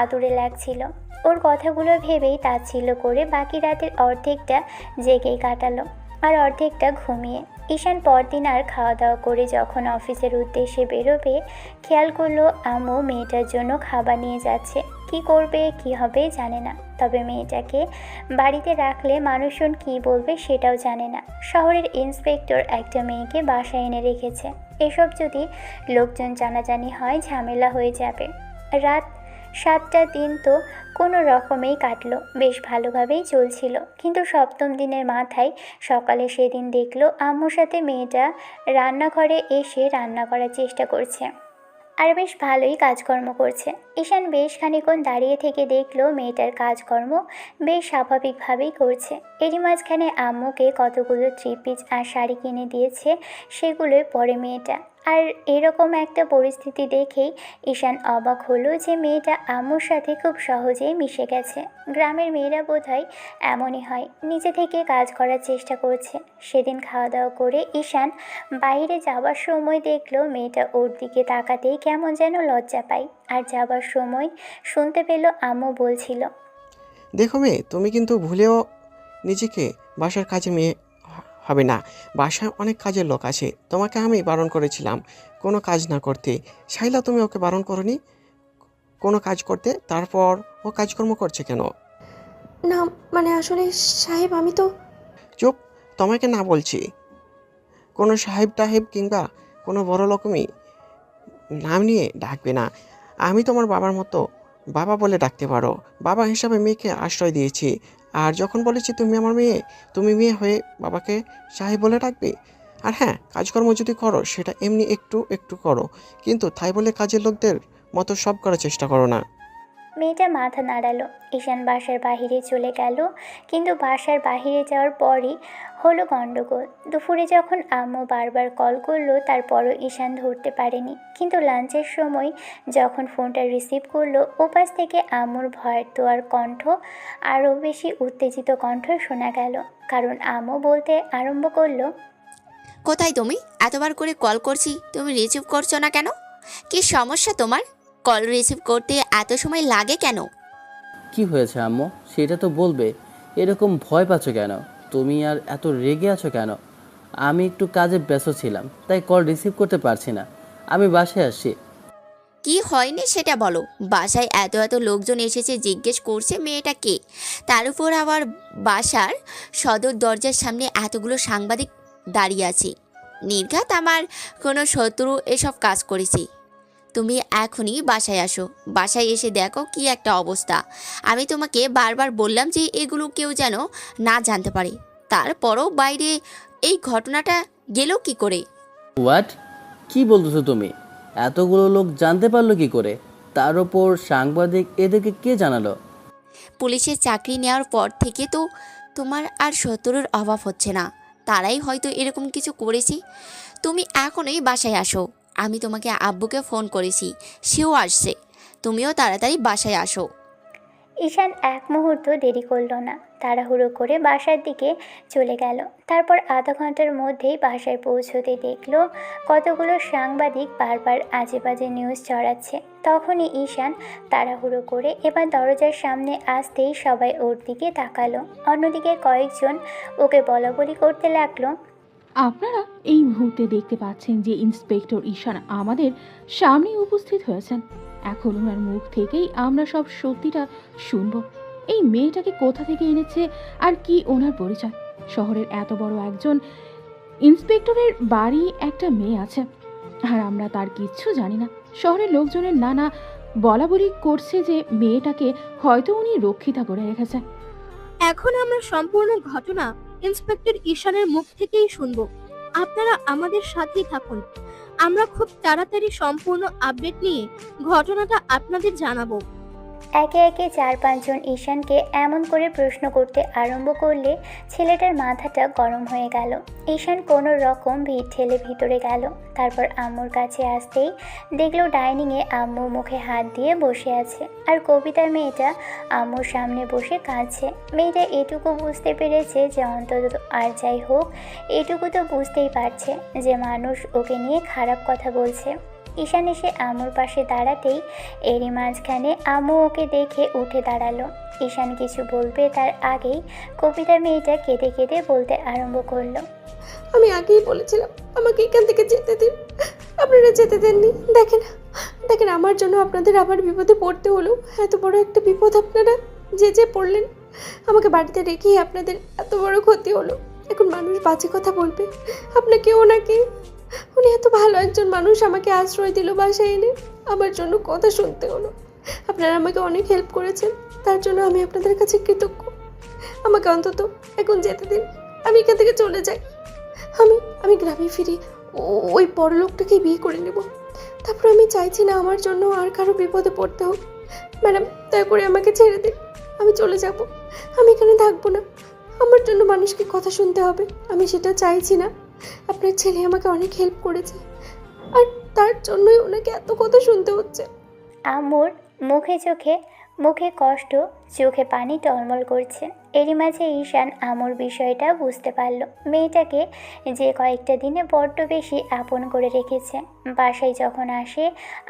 আদুরে লাগছিল। ওর কথাগুলো ভেবেই তাচ্ছিল্য করে বাকি রাতের অর্ধেকটা জেগেই কাটালো, আর অর্ধেকটা ঘুমিয়ে। ঈশান পরদিন আর খাওয়া দাওয়া করে যখন অফিসের উদ্দেশ্যে বেরোবে, খেয়াল করলো আম্মু মেয়েটার জন্য খাবার নিয়ে যাচ্ছে। কি করবে কি হবে জানে না, তবে মেয়েটাকে বাড়িতে রাখলে মানুষজন কি বলবে সেটাও জানে না। শহরের ইন্সপেক্টর একটা মেয়েকে বাসায় এনে রেখেছে। এসব যদি লোকজন জানাজানি হয় ঝামেলা হয়ে যাবে। রাত 7টা দিন তো কোনো রকমেই কাটলো, বেশ ভালোভাবেই চলছিল। কিন্তু 7ম দিনের মাথায় সকালে সেদিন দেখলো আম্মুর সাথে মেয়েটা রান্নাঘরে এসে রান্না করার চেষ্টা করছে, আর বেশ ভালোই কাজকর্ম করছে। ঈশান বেশ খানিকক্ষণ দাঁড়িয়ে থেকে দেখলো মেয়েটার কাজকর্ম বেশ স্বাভাবিকভাবেই করছে। এরই মাঝখানে আম্মুকে কতগুলো 3 পিস আর শাড়ি কিনে দিয়েছে, সেগুলোই পরে মেয়েটা। আর এরকম একটা পরিস্থিতি দেখেই ঈশান অবাক হলো যে মেয়েটা আম্মুর সাথে খুব সহজেই মিশে গেছে। গ্রামের মেয়েরা বোধহয় এমনই হয়, নিজে থেকে কাজ করার চেষ্টা করছে। সেদিন খাওয়া দাওয়া করে ঈশান বাইরে যাবার সময় দেখলো মেয়েটা ওর দিকে তাকাতেই কেমন যেন লজ্জা পায়। আর যাবার সময় শুনতে পেল আম্মু বলছিল, দেখো মেয়ে, তুমি কিন্তু ভুলেও নিজেকে বাসার কাজের মেয়ে হবে না। বাসায় অনেক কাজের লোক আছে, তোমাকে আমি বারণ করেছিলাম কোনো কাজ না করতে। শাইলা, তুমি ওকে বারণ করনি কোনো কাজ করতে, তারপর ও কাজকর্ম করছে কেন? না মানে আসলে সাহেব, আমি তো চুপ, তোমাকে না বলছি। কোনো সাহেব টাহেব কিংবা কোনো বড় রকমই নাম নিয়ে ডাকবে না। আমি তোমার বাবার মতো বাবা বলে ডাকতে পারো। বাবা হিসাবে মেয়েকে আশ্রয় দিয়েছি, আর যখন বলেছি তুমি আমার মেয়ে, তুমি মেয়ে হয়ে বাবাকে সাহেব বলে ডাকবে। আর হ্যাঁ, কাজকর্ম যদি করো সেটা এমনি একটু একটু করো, কিন্তু তাই বলে কাজের লোকদের মতো সব করার চেষ্টা করো না। মেয়েটা মাথা নাড়ালো। ঈশান বাসার বাহিরে চলে গেল, কিন্তু বাসার বাহিরে যাওয়ার পরই হলো গণ্ডগোল। দুপুরে যখন আম্মু বারবার কল করলো, তারপরও ঈশান ধরতে পারেনি। কিন্তু লাঞ্চের সময় যখন ফোনটা রিসিভ করলো, ওপাশ থেকে আম্মুর ভয়ের তোয়ার কণ্ঠ, আরও বেশি উত্তেজিত কণ্ঠ শোনা গেল। কারণ আম্মু বলতে আরম্ভ করলো, কোথায় তুমি? এতবার করে কল করছি, তুমি রিসিভ করছো না কেন? কি সমস্যা তোমার? কল রিসিভ করতে এত সময় লাগে কেন? কি হয়েছে আম্মু, সেটা তো বলবে। এরকম ভয় পাচ্ছ কেন? তুমি আর এত রেগে আছো কেন? আমি একটু কাজে ব্যস্ত ছিলাম, তাই কল রিসিভ করতে পারছি না। আমি বাসায় আসছি। কি হয়নি সেটা বলো। বাসায় এত এত লোকজন এসেছে, জিজ্ঞেস করছে মেয়েটা কে। তার উপর আবার বাসার সদর দরজার সামনে এতগুলো সাংবাদিক দাঁড়িয়ে আছে। নির্ঘাত আমার কোনো শত্রু এসব কাজ করেছি। তুমি এখনই বাসায় আসো। বাসায় এসে দেখো কি একটা অবস্থা। আমি তোমাকে বারবার বললাম যে এগুলো কেউ যেন না জানতে পারে, তারপরও বাইরে এই ঘটনাটা গেল কি করে? হোয়াট? কি বলতেছো তুমি? এতগুলো লোক জানতে পারলো কি করে? তার ওপর সাংবাদিক, এদেরকে কে জানালো? পুলিশের চাকরি নেওয়ার পর থেকে তো তোমার আর শত্রুর অভাব হচ্ছে না, তারাই হয়তো এরকম কিছু করেছে। তুমি এখনই বাসায় আসো। আমি তোমাকে আব্বুকে ফোন করেছি, সেও আসছে। তুমিও তাড়াতাড়ি বাসায় আসো। ঈশান এক মুহূর্ত দেরি করলো না, তাড়াহুড়ো করে বাসার দিকে চলে গেল। তারপর আধা ঘন্টার মধ্যেই বাসায় পৌঁছতে দেখলো কতগুলো সাংবাদিক বারবার আজে বাজে নিউজ ছড়াচ্ছে। তখনই ঈশান তাড়াহুড়ো করে এবার দরজার সামনে আসতেই সবাই ওর দিকে তাকালো। অন্যদিকে কয়েকজন ওকে বলাবলি করতে লাগলো। আপনারা এই মুহূর্তে দেখতে পাচ্ছেন যে ইন্সপেক্টর ঈশান আমাদের সামনে উপস্থিত হয়েছেন। এখন ওনার মুখ থেকেই আমরা সব সত্যিটা শুনব। এই মেয়েটাকে কোথা থেকে এনেছে আর কি ওনার পরিচয়? শহরের এত বড় একজন ইন্সপেক্টরের বাড়ি একটা মেয়ে আছে, আর আমরা তার কিচ্ছু জানি না। শহরের লোকজনের নানা বলাবলি করছে যে মেয়েটাকে হয়তো উনি রক্ষিতা করে রেখেছে। এখন আমরা সম্পূর্ণ ঘটনা ইন্সপেক্টর ঈশানের মুখ থেকেই শুনব। আপনারা আমাদের সাথেই থাকুন। আমরা খুব তাড়াতাড়ি সম্পূর্ণ আপডেট নিয়ে ঘটনাটা আপনাদের জানাবো। একে একে 4-5 জন ঈশানকে এমন করে প্রশ্ন করতে আরম্ভ করলে ছেলেটার মাথাটা গরম হয়ে গেল। ঈশান কোনো রকম ভিড় ঠেলে ভিতরে গেল। তারপর আম্মুর কাছে আসতেই দেখলো ডাইনিংয়ে আম্মু মুখে হাত দিয়ে বসে আছে, আর কবিতার মেয়েটা আম্মুর সামনে বসে কাঁদছে। মেয়েটা এটুকু বুঝতে পেরেছে যে অন্তত আর যাই হোক এটুকু তো বুঝতেই পারছে যে মানুষ ওকে নিয়ে খারাপ কথা বলছে। ঈশান এসে আম্মুর পাশে দাঁড়াতেই এরই মাঝখানে আম্মু ওকে দেখে উঠে দাঁড়ালো। ঈশান কিছু বলবে তার আগেই কবিতার মেয়েটা কেঁদে কেঁদে বলতে আরম্ভ করলো। আমি আগেই বলেছিলাম আমাকে এখান থেকে যেতে দিন, আপনারা যেতে দেননি। দেখেন দেখেন আমার জন্য আপনাদের আবার বিপদে পড়তে হলো। এত বড় একটা বিপদ আপনারা যে পড়লেন। আমাকে বাড়িতে রেখেই আপনাদের এত বড় ক্ষতি হলো। এখন মানুষ বাজে কথা বলবে আপনাকে, ওনাকে। উনি এত ভালো একজন মানুষ, আমাকে আশ্রয় দিল বাসায় এনে, আমার জন্য কথা শুনতে হলো। আপনারা আমাকে অনেক হেল্প করেছেন, তার জন্য আমি আপনাদের কাছে কৃতজ্ঞ। আমাকে অন্তত এখন যেতে দিন, আমি এখান থেকে চলে যাই। আমি গ্রামে ফিরি, ওই বড় লোকটাকে বিয়ে করে নেব। তারপর আমি চাইছি না আমার জন্য আর কারো বিপদে পড়তে হোক। ম্যাডাম দয়া করে আমাকে ছেড়ে দিন, আমি চলে যাব। আমি এখানে থাকবো না। আমার জন্য মানুষকে কথা শুনতে হবে, আমি সেটা চাইছি না। আপনার ছেলে আমাকে অনেক হেল্প করেছে, আর তার জন্যই ওনাকে এত কথা শুনতে হচ্ছে। আম্মুর মুখে কষ্ট, চোখে পানি টলমল করছে। এরই মাঝে ঈশান আম্মুর বিষয়টা বুঝতে পারল। মেয়েটাকে যে কয়েকটা দিনে বড্ড বেশি আপন করে রেখেছে। বাসায় যখন আসে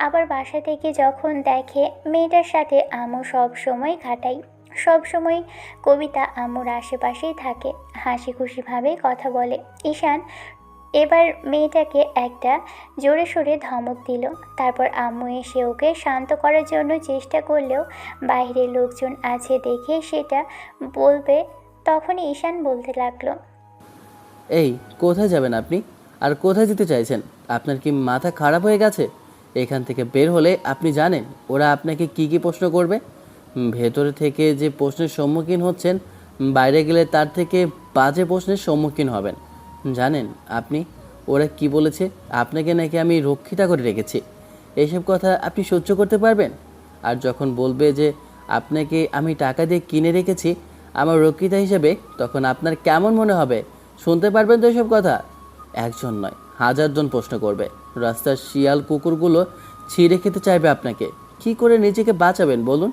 আবার বাসা থেকে যখন দেখে মেয়েটার সাথে আম্মু সব সময় কাটায়, সব সময় কবিতা আম্মুর আশেপাশেই থাকে, হাসি খুশিভাবে কথা বলে। ঈশান এবার মেয়েটাকে একটা জোরে সোরে ধমক দিল। তারপর আম্মু এসে ওকে শান্ত করার জন্য চেষ্টা করলেও বাইরের লোকজন আছে দেখে সেটা বলবে, তখনই ঈশান বলতে লাগলো। এই, কোথায় যাবেন আপনি? আর কোথায় যেতে চাইছেন? আপনার কি মাথা খারাপ হয়ে গেছে? এখান থেকে বের হলে আপনি জানেন ওরা আপনাকে কি কি প্রশ্ন করবে? ভেতরে থেকে যে প্রশ্নের সম্মুখীন হচ্ছেন, বাইরে গেলে তার থেকে বাজে প্রশ্নের সম্মুখীন হবেন। জানেন আপনি ওরা কি বলেছে? আপনাকে নাকি আমি রক্ষিতা করে রেখেছি। এইসব কথা আপনি সহ্য করতে পারবেন? আর যখন বলবে যে আপনাকে আমি টাকা দিয়ে কিনে রেখেছি আমার রক্ষিতা হিসেবে, তখন আপনার কেমন মনে হবে? শুনতে পারবেন তো এসব কথা? একজন নয়, 1000 জন প্রশ্ন করবে। রাস্তার শিয়াল কুকুরগুলো ছিঁড়ে খেতে চাইবে আপনাকে। কি করে নিজেকে বাঁচাবেন বলুন?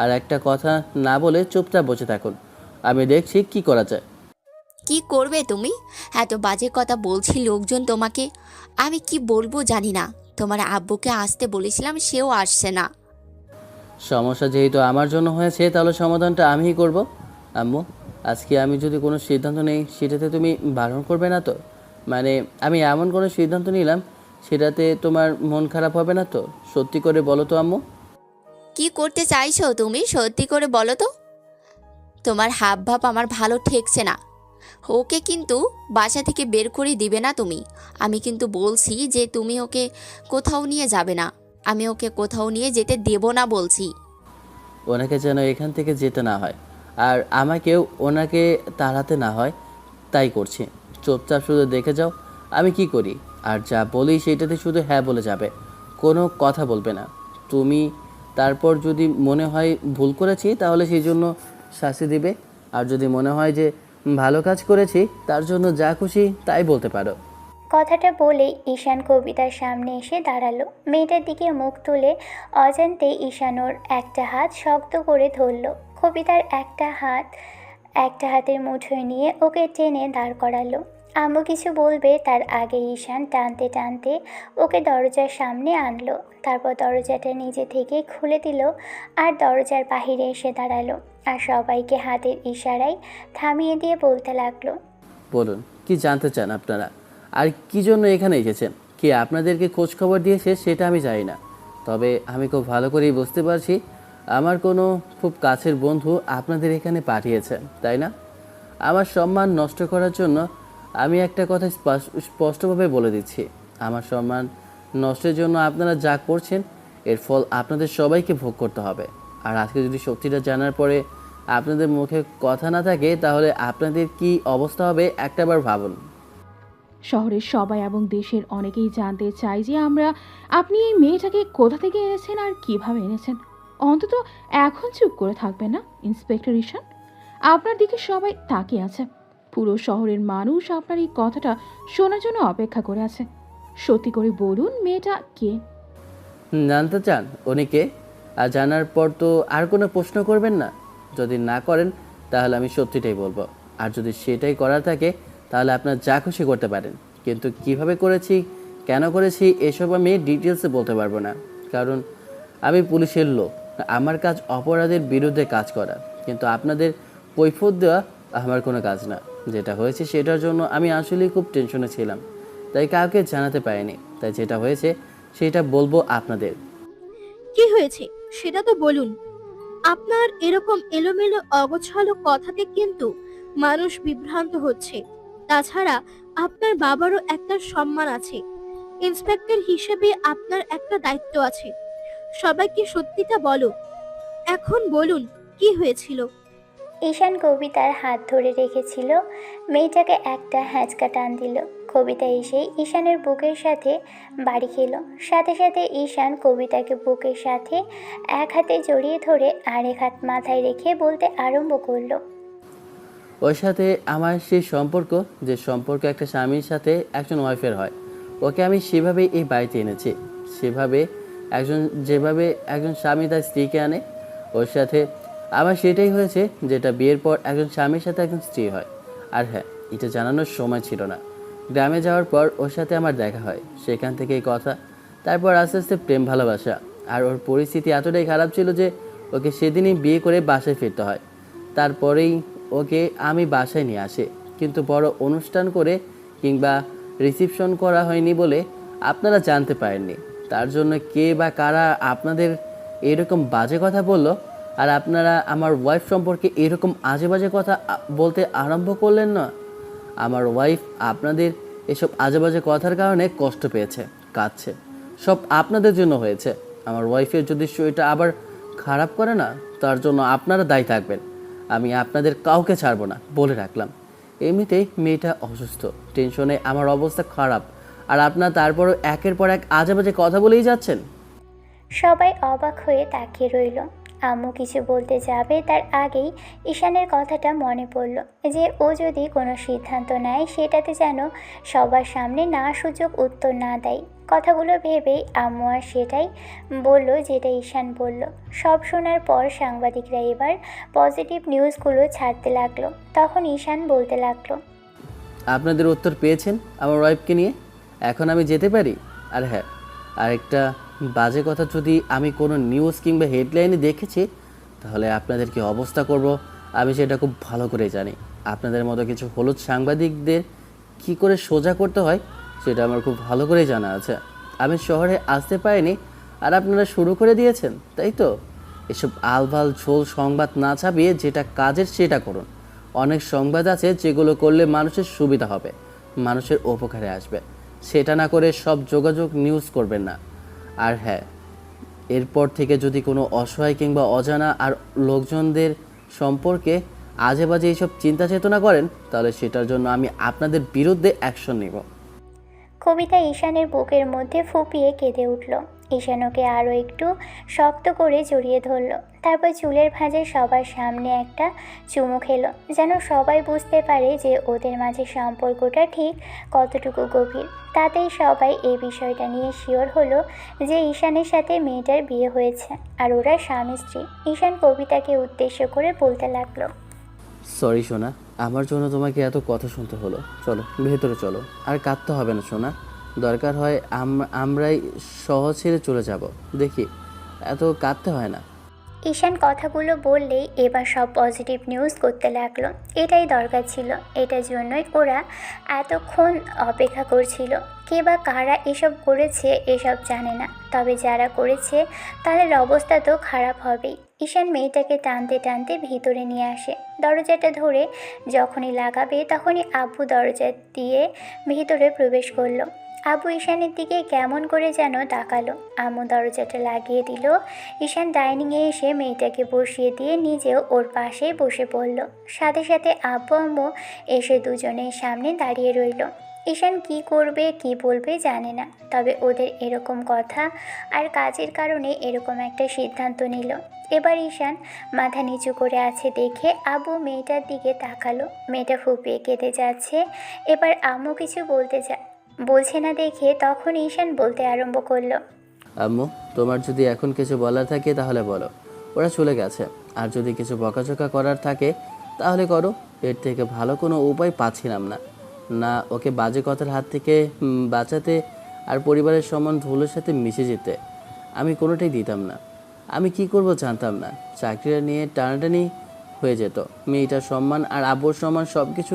আর একটা কথা না বলে চুপচাপ বসে থাকুন, আমি দেখছি কি করা যায়। কি করবে তুমি? এত বাজে কথা বলছি লোকজন তোমাকে। আমি কি বলবো জানি না। তোমার আব্বুকে আসতে বলেছিলাম, সেও আসছে না। সমস্যা যেহেতু আমার জন্য হয়েছে, তাহলে সমাধানটা আমিই করব। আম্মু, আজকে আমি যদি কোনো সিদ্ধান্ত নেই সেটাতে তুমি বারণ করবে না তো? মানে আমি এমন কোনো সিদ্ধান্ত নিলাম সেটাতে তোমার মন খারাপ হবে না তো? সত্যি করে বলো তো আম্মু। কি করতে চাইছো তুমি? সত্যি করে বলো তো। তোমার হাব ভাব আমার ভালো ঠেকছে না। ওকে কিন্তু বাসা থেকে বের করে দিবে না তুমি। আমি কিন্তু বলছি যে তুমি ওকে কোথাও নিয়ে যাবে না। আমি ওকে কোথাও নিয়ে যেতে দেব না বলছি। ওনাকে যেন এখান থেকে যেতে না হয়, আর আমাকেও ওনাকে তাড়াতে না হয়, তাই করছি। চুপচাপ শুধু দেখে যাও আমি কি করি, আর যা বলি সেটাতে শুধু হ্যাঁ বলে যাবে, কোনো কথা বলবে না তুমি। তারপর যদি মনে হয় ভুল করেছি তাহলে সেই জন্য শাস্তি দিবে, আর যদি মনে হয় যে ভালো কাজ করেছি তার জন্য যা খুশি তাই বলতে পারো। কথাটা বলেই ঈশান কবিতার সামনে এসে দাঁড়ালো। মেয়েটার দিকে মুখ তুলে অজান্তে ঈশান ওর একটা হাত শক্ত করে ধরল। কবিতার একটা হাতের মুঠোয় নিয়ে ওকে টেনে দাঁড় করালো। আম্মু কিছু বলবে তার আগে ঈশান টানতে টানতে ওকে দরজার সামনে আনলো। তারপর দরজাটা নিজে থেকে খুলে দিল আর দরজার বাহিরে এসে দাঁড়ালো, আর সবাইকে হাতের ইশারায় থামিয়ে দিয়ে বলতে লাগলো, বলুন কি জানতে চান আপনারা, আর কি জন্য এখানে এসেছেন? কি আপনাদেরকে খোঁজ খবর দিয়েছে সেটা আমি জানি না, তবে আমি খুব ভালো করেই বুঝতে পারছি আমার কোনো খুব কাছের বন্ধু আপনাদের এখানে পাঠিয়েছে, তাই না? আমার সম্মান নষ্ট করার জন্য আমি একটা কথা স্পষ্টভাবে বলে দিচ্ছি, আমার সম্মান নষ্টের জন্য আপনারা যা করছেন এর ফল আপনাদের সবাইকে ভোগ করতে হবে। আর আজকে যদি সত্যিটা জানার পরে আপনাদের মুখে কথা না থাকে তাহলে আপনাদের কি অবস্থা হবে একটাবার ভাবুন। শহরের সবাই এবং দেশের অনেকেই জানতে চায় যে আপনি এই মেয়েটাকে কোথা থেকে এনেছেন আর কিভাবে এনেছেন। অন্তত এখন চুপ করে থাকবেন না ইন্সপেক্টর ঈশান। আপনার দিকে সবাই তাকিয়ে আছে। পুরো শহরের মানুষ আপনার এই কথাটা শোনার জন্য অপেক্ষা করে আছে। সত্যি করে বলুন, মেয়েটা কে? জানতে চান উনি কে? আর জানার পর তো আর কোনো প্রশ্ন করবেন না। যদি না করেন তাহলে আমি সত্যিটাই বলবো, আর যদি সেটাই করার থাকে তাহলে আপনার যা খুশি করতে পারেন, কিন্তু কিভাবে করেছি, কেন করেছি এসব আমি ডিটেলসে বলতে পারবো না, কারণ আমি পুলিশের লোক। আমার কাজ অপরাধের বিরুদ্ধে কাজ করা, কিন্তু আপনাদের কৈফিয়ত দেওয়া আমার কোনো কাজ না। যেটা হয়েছে সেটার জন্য আমি আসলেই খুব টেনশনে ছিলাম, তাই কাউকে জানাতে পারিনি। তাই যেটা হয়েছে সেটা বলবো আপনাদের। কি হয়েছে সেটা তো বলুন। আপনার এরকম এলোমেলো অগোছালো কথাতে কিন্তু মানুষ বিভ্রান্ত হচ্ছে। তাছাড়া আপনার বাবারও একটা সম্মান আছে। ইন্সপেক্টর হিসেবে আপনার একটা দায়িত্ব আছে। সবাইকে সত্যিটা বলো। এখন বলুন কি হয়েছিল। ঈশান কবিতার হাত ধরে রেখেছিল। মেয়েটাকে একটা হ্যাঁচকা টান দিল। কবিতা এসেই ঈশানের বুকের সাথে বাড়ি খেলো। সাথে সাথে ঈশান কবিতাকে বুকের সাথে এক হাতে জড়িয়ে ধরে আরেক হাত মাথায় রেখে বলতে আরম্ভ করলো, ওর সাথে আমার সেই সম্পর্ক, যে সম্পর্ক একটা স্বামীর সাথে একজন ওয়াইফের হয়, ওকে আমি সেভাবেই এই বাড়িতে এনেছি। যেভাবে একজন স্বামী তার স্ত্রীকে আনে, ওর সাথে আমার সেটাই হয়েছে, যেটা বিয়ের পর একজন স্বামীর সাথে একজন স্ত্রী হয়। আর হ্যাঁ, এটা জানানোর সময় ছিল না। গ্রামে যাওয়ার পর ওর সাথে আমার দেখা হয়, সেখান থেকে এই কথা। তারপর আস্তে আস্তে প্রেম ভালোবাসা। আর ওর পরিস্থিতি এতটাই খারাপ ছিল যে ওকে সেদিনই বিয়ে করে বাসায় ফিরতে হয়। তারপরেই ওকে আমি বাসায় নিয়ে আসি, কিন্তু বড় অনুষ্ঠান করে কিংবা রিসিপশন করা হয়নি বলে আপনারা জানতে পারেননি। তার জন্য কে বা কারা আপনাদের এরকম বাজে কথা বলল, আর আপনারা আমার ওয়াইফ সম্পর্কে এরকম আজে বাজে কথা বলতে আরম্ভ করলেন না। আমার ওয়াইফ আপনাদের এসব আজে বাজে কথার কারণে কষ্ট পেয়েছে, কাঁদছে। সব আপনাদের জন্য হয়েছে। আমার ওয়াইফের যদি শরীরটা আবার খারাপ করে না, তার জন্য আপনারা দায়ী থাকবেন। আমি আপনাদের কাউকে ছাড়বো না, বলে রাখলাম। এমনিতেই মেয়েটা অসুস্থ, টেনশনে আমার অবস্থা খারাপ, আর আপনারা তারপরও একের পর এক আজে বাজে কথা বলেই যাচ্ছেন। সবাই অবাক হয়ে তাকিয়ে রইল। আম্মু কিছু বলতে যাবে তার আগেই ঈশানের কথাটা মনে পড়ল যে ও যদি কোনো সিদ্ধান্ত নেয় সেটাতে যেন সবার সামনে না সুযোগ উত্তর না দেয়। কথাগুলো ভেবেই আম্মু আর সেটাই বলল যেটা ঈশান বলল। সব শোনার পর সাংবাদিকরা এবার পজিটিভ নিউজগুলো ছাড়তে লাগলো। তখন ঈশান বলতে লাগলো, আপনাদের উত্তর পেয়েছেন আমার ওয়াইফকে নিয়ে, এখন আমি যেতে পারি। আর হ্যাঁ, আরেকটা বাজে কথা, যদি আমি কোনো নিউজ কিংবা হেডলাইনে দেখেছি তাহলে আপনাদের কি অবস্থা করব আমি সেটা খুব ভালো করে জানি। আপনাদের মতো কিছু হলুদ সাংবাদিকদের কি করে সোজা করতে হয় সেটা আমার খুব ভালো করে জানা আছে। আমি শহরে আসতে পারিনি আর আপনারা শুরু করে দিয়েছেন, তাই তো? এসব আলবাল ঝোল সংবাদ না ছাপিয়ে যেটা কাজের সেটা করুন। অনেক সংবাদ আছে যেগুলো করলে মানুষের সুবিধা হবে, মানুষের উপকারে আসবে। সেটা না করে সব যোগাযোগ নিউজ করবেন না। আর হ্যাঁ, এরপর থেকে যদি কোনো অসহায় কিংবা অজানা আর লোকজনদের সম্পর্কে আজে বাজে এইসব চিন্তা চেতনা করেন, তাহলে সেটার জন্য আমি আপনাদের বিরুদ্ধে অ্যাকশন নিব। কবিতা ঈশানের বুকের মধ্যে ফুপিয়ে কেঁদে উঠল। ঈশান ওকে আরও একটু শক্ত করে জড়িয়ে ধরল। তারপর চুলের ভাঁজে সবার সামনে একটা চুমু খেলো, যেন সবাই বুঝতে পারে যে ওদের মাঝে সম্পর্কটা ঠিক কতটুকু গভীর। তাতেই সবাই এই বিষয়টা নিয়ে শিওর হলো যে ঈশানের সাথে মেয়েটার বিয়ে হয়েছে আর ওরা স্বামী স্ত্রী। ঈশান কবিতাকে উদ্দেশ্য করে বলতে লাগলো, সরি সোনা, আমার জন্য তোমাকে এত কথা শুনতে হলো। চলো ভেতরে চলো, আর কাঁদতে হবে না সোনা। দরকার হয় আমরাই শহর ছেড়ে চলে যাব, দেখি এত কাঁদতে হয় না। ঈশান কথাগুলো বললেই এবার সব পজিটিভ নিউজ করতে লাগলো। এটাই দরকার ছিল, এটার জন্যই ওরা এতক্ষণ অপেক্ষা করছিল। কে বা কারা এসব করেছে এসব জানে না, তবে যারা করেছে তাদের অবস্থা তো খারাপ হবেই। ঈশান মেয়েটাকে টানতে টানতে ভিতরে নিয়ে আসে। দরজাটা ধরে যখনই লাগাবে তখনই আব্বু দরজা দিয়ে ভিতরে প্রবেশ করলো। আব্বু ঈশানের দিকে কেমন করে যেন তাকালো। আম্মু দরজাটা লাগিয়ে দিল। ঈশান ডাইনিংয়ে এসে মেয়েটাকে বসিয়ে দিয়ে নিজেও ওর পাশেই বসে পড়ল। সাথে সাথে আব্বু আম্মু এসে দুজনের সামনে দাঁড়িয়ে রইল। ঈশান কি করবে কি বলবে জানে না, তবে ওদের এরকম কথা আর কাজের কারণে এরকম একটা সিদ্ধান্ত নিল। এবার ঈশান মাথা নিচু করে আছে দেখে আব্বু মেয়েটার দিকে তাকালো। মেয়েটা ফুপিয়ে কেঁদে যাচ্ছে। এবার আম্মু কিছু বলছে না দেখে তখন ঈশান বলতে আরম্ভ করলো, আম্মু, তোমার যদি এখন কিছু বলার থাকে তাহলে বলো, ওরা চলে গেছে। আর যদি কিছু বকাঝকা করার থাকে তাহলে করো। এর থেকে ভালো কোনো উপায় পাচ্ছিলাম না। না ওকে বাজে কথার হাত থেকে বাঁচাতে আর পরিবারের সম্মান ধুলোর সাথে মিশে যেতে আমি কোনোটাই দিতাম না। আমি কি করব জানতাম না। চাকরিটা নিয়ে টানাটানি হয়ে যেত। মেয়েটার সম্মান আর আব্বুর সম্মান সব কিছু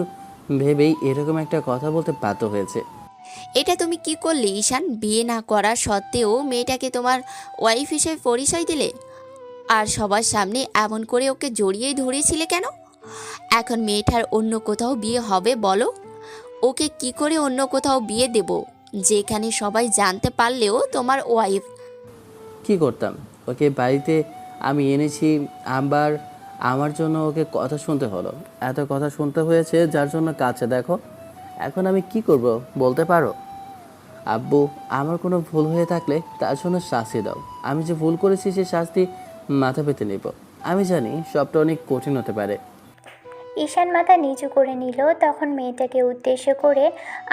ভেবেই এরকম একটা কথা বলতে বাধ্য হয়েছে। এটা তুমি কি করলে ঈশান? বিয়ে না করা সত্ত্বেও মেয়েটাকে তোমার ওয়াইফ হিসেবে পরিচয় দিলে, আর সবার সামনে এমন করে ওকে জড়িয়েই ধরেছিলে কেন? এখন মেয়েটার অন্য কোথাও বিয়ে হবে বলো? ওকে কি করে অন্য কোথাও বিয়ে দেব যেখানে সবাই জানতে পারলেও তোমার ওয়াইফ? কি করতাম? ওকে বাড়িতে আমি এনেছি, আবার আমার জন্য ওকে কথা শুনতে হলো। এত কথা শুনতে হয়েছে যার জন্য কাছে দেখো। এখন আমি কি করব বলতে পারো? আব্বু, আমার কোনো ভুল হয়ে থাকলে তার জন্য শাস্তি দাও। আমি যে ভুল করেছি সে শাস্তি মাথা পেতে নেব। আমি জানি সবটা অনেক কঠিন হতে পারে। ঈশান মাথা নিচু করে নিল। তখন মেয়েটাকে উদ্দেশ্য করে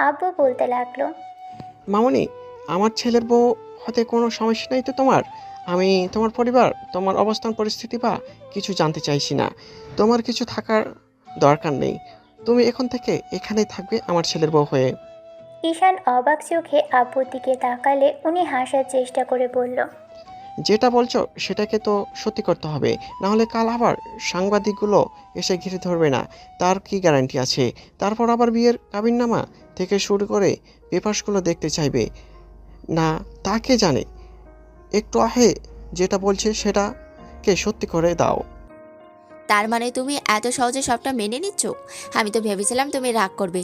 আব্বু বলতে লাগলো, মামনি, আমার ছেলের বউ হতে কোনো সমস্যা নেই তো তোমার? আমি তোমার পরিবার, তোমার অবস্থান পরিস্থিতি বা কিছু জানতে চাইছি না। তোমার কিছু থাকার দরকার নেই। তুমি এখন থেকে এখানেই থাকবে আমার ছেলের বউ হয়ে। ঈশান অবাক চোখে আব্বুর দিকে তাকালে উনি হাসার চেষ্টা করে বলল, যেটা বলছো সেটাকে তো সত্যি করতে হবে, না হলে কাল আবার সাংবাদিকগুলো এসে ঘিরে ধরবে না? তার কি গ্যারান্টি আছে? তারপর আবার বিয়ের কাবিননামা থেকে শুরু করে পেপারসগুলো দেখতে চাইবে না, তাকে জানে। একটু আহে যেটা বলছে সেটাকে সত্যি করে দাও। তার মানে তুমি এত সহজে সবটা মেনে নিচ্ছ? আমি তো ভেবেছিলাম তুমি রাগ করবে।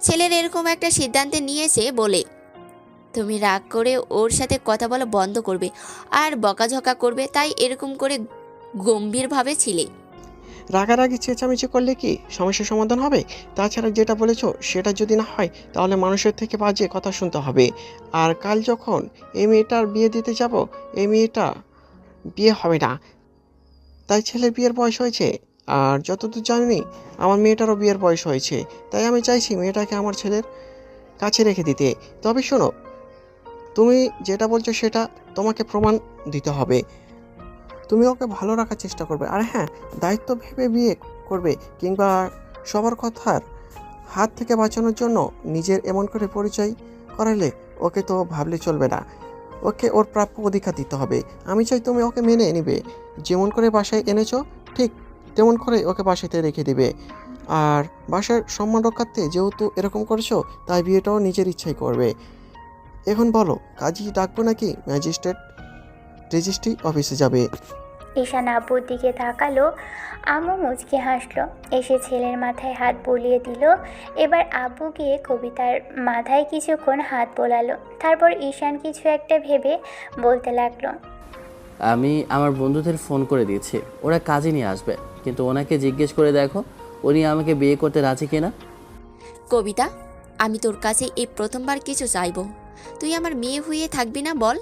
ছেলের এরকম একটা সিদ্ধান্তে নিয়েছে বলে তুমি রাগ করে ওর সাথে কথা বলা বন্ধ করবে আর বকাঝকা করবে, তাই এরকম করে গম্ভীরভাবে ছিলে। রাগারাগি চেঁচামেচি করলে কি সমস্যার সমাধান হবে? তাছাড়া যেটা বলেছো সেটা যদি না হয় তাহলে মানুষের থেকে বাজে কথা শুনতে হবে। আর কাল যখন এই মেয়েটার বিয়ে দিতে যাব, এই মেয়েটা বিয়ে হবে না। তাই ছেলের বিয়ের বয়স হয়েছে, আর যতদূর জানি আমার মেয়েটারও বিয়ের বয়স হয়েছে। তাই আমি চাইছি মেয়েটাকে আমার ছেলের কাছে রেখে দিতে। তবে শোনো, তুমি যেটা বলছো সেটা তোমাকে প্রমাণ দিতে হবে। তুমি ওকে ভালো রাখার চেষ্টা করবে, আর হ্যাঁ, দায়িত্ব ভেবে বিয়ে করবে, কিংবা সবার কথার হাত থেকে বাঁচানোর জন্য নিজের এমন করে পরিচয় করালে ওকে তো ভাবলে চলবে না। ওকে ওর প্রাপ্য অধিকার দিতে হবে। আমি চাই তুমি ওকে মেনে নেবে। যেমন করে বাসায় এনেছো ঠিক তেমন করে ওকে বাসাতে রেখে দিবে। আর বাসার সম্মান রক্ষার্থে যেহেতু এরকম করেছো, তাই বিয়েটাও নিজের ইচ্ছাই করবে। এখন বলো, কাজী ডাকবো নাকি ম্যাজিস্ট্রেট রেজিস্ট্রি অফিসে যাবে? ঈশান আব্বুর দিকে তাকালো। আম্মু মুচকে হাসলো, এসে ছেলের মাথায় হাত বুলিয়ে দিল। এবার আব্বু গিয়ে কবিতার মাথায় কিছুক্ষণ হাত বোলালো। তারপর ঈশান কিছু একটা ভেবে বলতে লাগলো, আমি আমার বন্ধুদের ফোন করে দিয়েছি, ওরা কাজে নিয়ে আসবে, কিন্তু ওনাকে জিজ্ঞেস করে দেখো উনি আমাকে বিয়ে করতে রাজি কিনা। কবিতা, আমি তোর কাছে এই প্রথমবার কিছু চাইবো। তুই আমার মেয়ে হয়ে থাকবি না বল?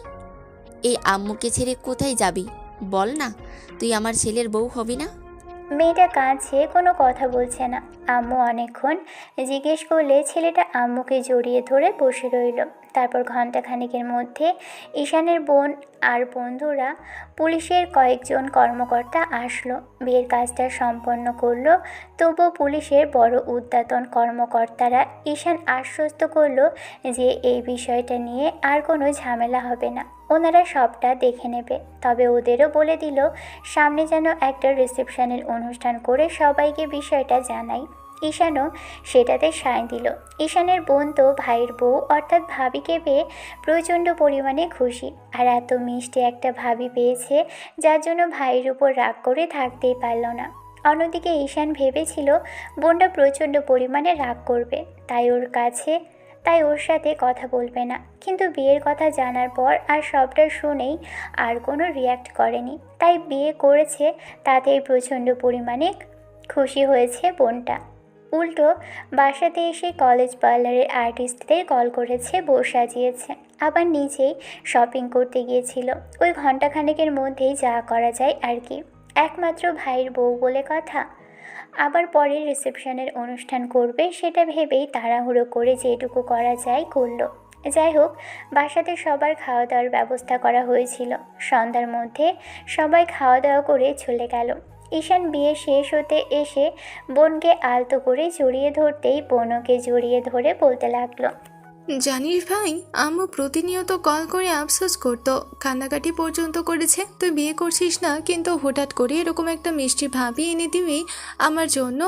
এই আম্মুকে ছেড়ে কোথায় যাবি বল না? তুই আমার ছেলের বউ হবি না? মেয়েটা কাঁদছে, কোনো কথা বলছে না। আম্মু অনেকক্ষণ জিজ্ঞেস করলে ছেলেটা আম্মুকে জড়িয়ে ধরে বসে রইল। তারপর ঘণ্টাখানেকের মধ্যে ঈশানের বোন আর বন্ধুরা, পুলিশের কয়েকজন কর্মকর্তা আসলো, বিয়ের কাজটা সম্পন্ন করলো। তবুও পুলিশের বড় উদ্যতন কর্মকর্তারা ঈশান আশ্বস্ত করলো যে এই বিষয়টা নিয়ে আর কোনো ঝামেলা হবে না, ওনারা সবটা দেখে নেবে। তবে ওদেরও বলে দিল সামনে যেন একটা রিসেপশনের অনুষ্ঠান করে সবাইকে বিষয়টা জানাই। ঈশানও সেটাতে সায় দিল। ঈশানের বোন তো ভাইয়ের বউ অর্থাৎ ভাবিকে পেয়ে প্রচণ্ড পরিমাণে খুশি, আর এত মিষ্টি একটা ভাবি পেয়েছে যার জন্য ভাইয়ের উপর রাগ করে থাকতেই পারল না। অন্যদিকে ঈশান ভেবেছিল বোনটা প্রচণ্ড পরিমাণে রাগ করবে, তাই ওর সাথে কথা বলবে না। কিন্তু বিয়ের কথা জানার পর আর সবটা শুনেই আর কোনো রিয়্যাক্ট করেনি। তাই বিয়ে করেছে তাতেই প্রচণ্ড পরিমাণে খুশি হয়েছে বোনটা। উল্টো বাসাতে এসে কলেজ পার্লারের আর্টিস্টদের কল করেছে, বউ সাজিয়েছে, আবার নিজেই শপিং করতে গিয়েছিল। ওই ঘণ্টাখানেকের মধ্যেই যা করা যায় আর কি, একমাত্র ভাইয়ের বউ বলে কথা। আবার পরে রিসেপশনের অনুষ্ঠান করবে সেটা ভেবেই তাড়াহুড়ো করে যেটুকু করা যায় করলো। যাই হোক, বাসাতে সবার খাওয়া দাওয়ার ব্যবস্থা করা হয়েছিল। সন্ধ্যার মধ্যে সবাই খাওয়া দাওয়া করে চলে গেল। ঈশান বিয়ে শেষ হতে এসে বোনকে আলতো করে জড়িয়ে ধরতেই বোনকে জড়িয়ে ধরে বলতে লাগলো, জানিস ভাই, আম্মু প্রতিনিয়ত কল করে আফসোস করতো, কান্নাকাটি পর্যন্ত করেছে। তুই বিয়ে করছিস না, কিন্তু হঠাৎ করে এরকম একটা মিষ্টি ভাবি এনে দিবি আমার জন্য,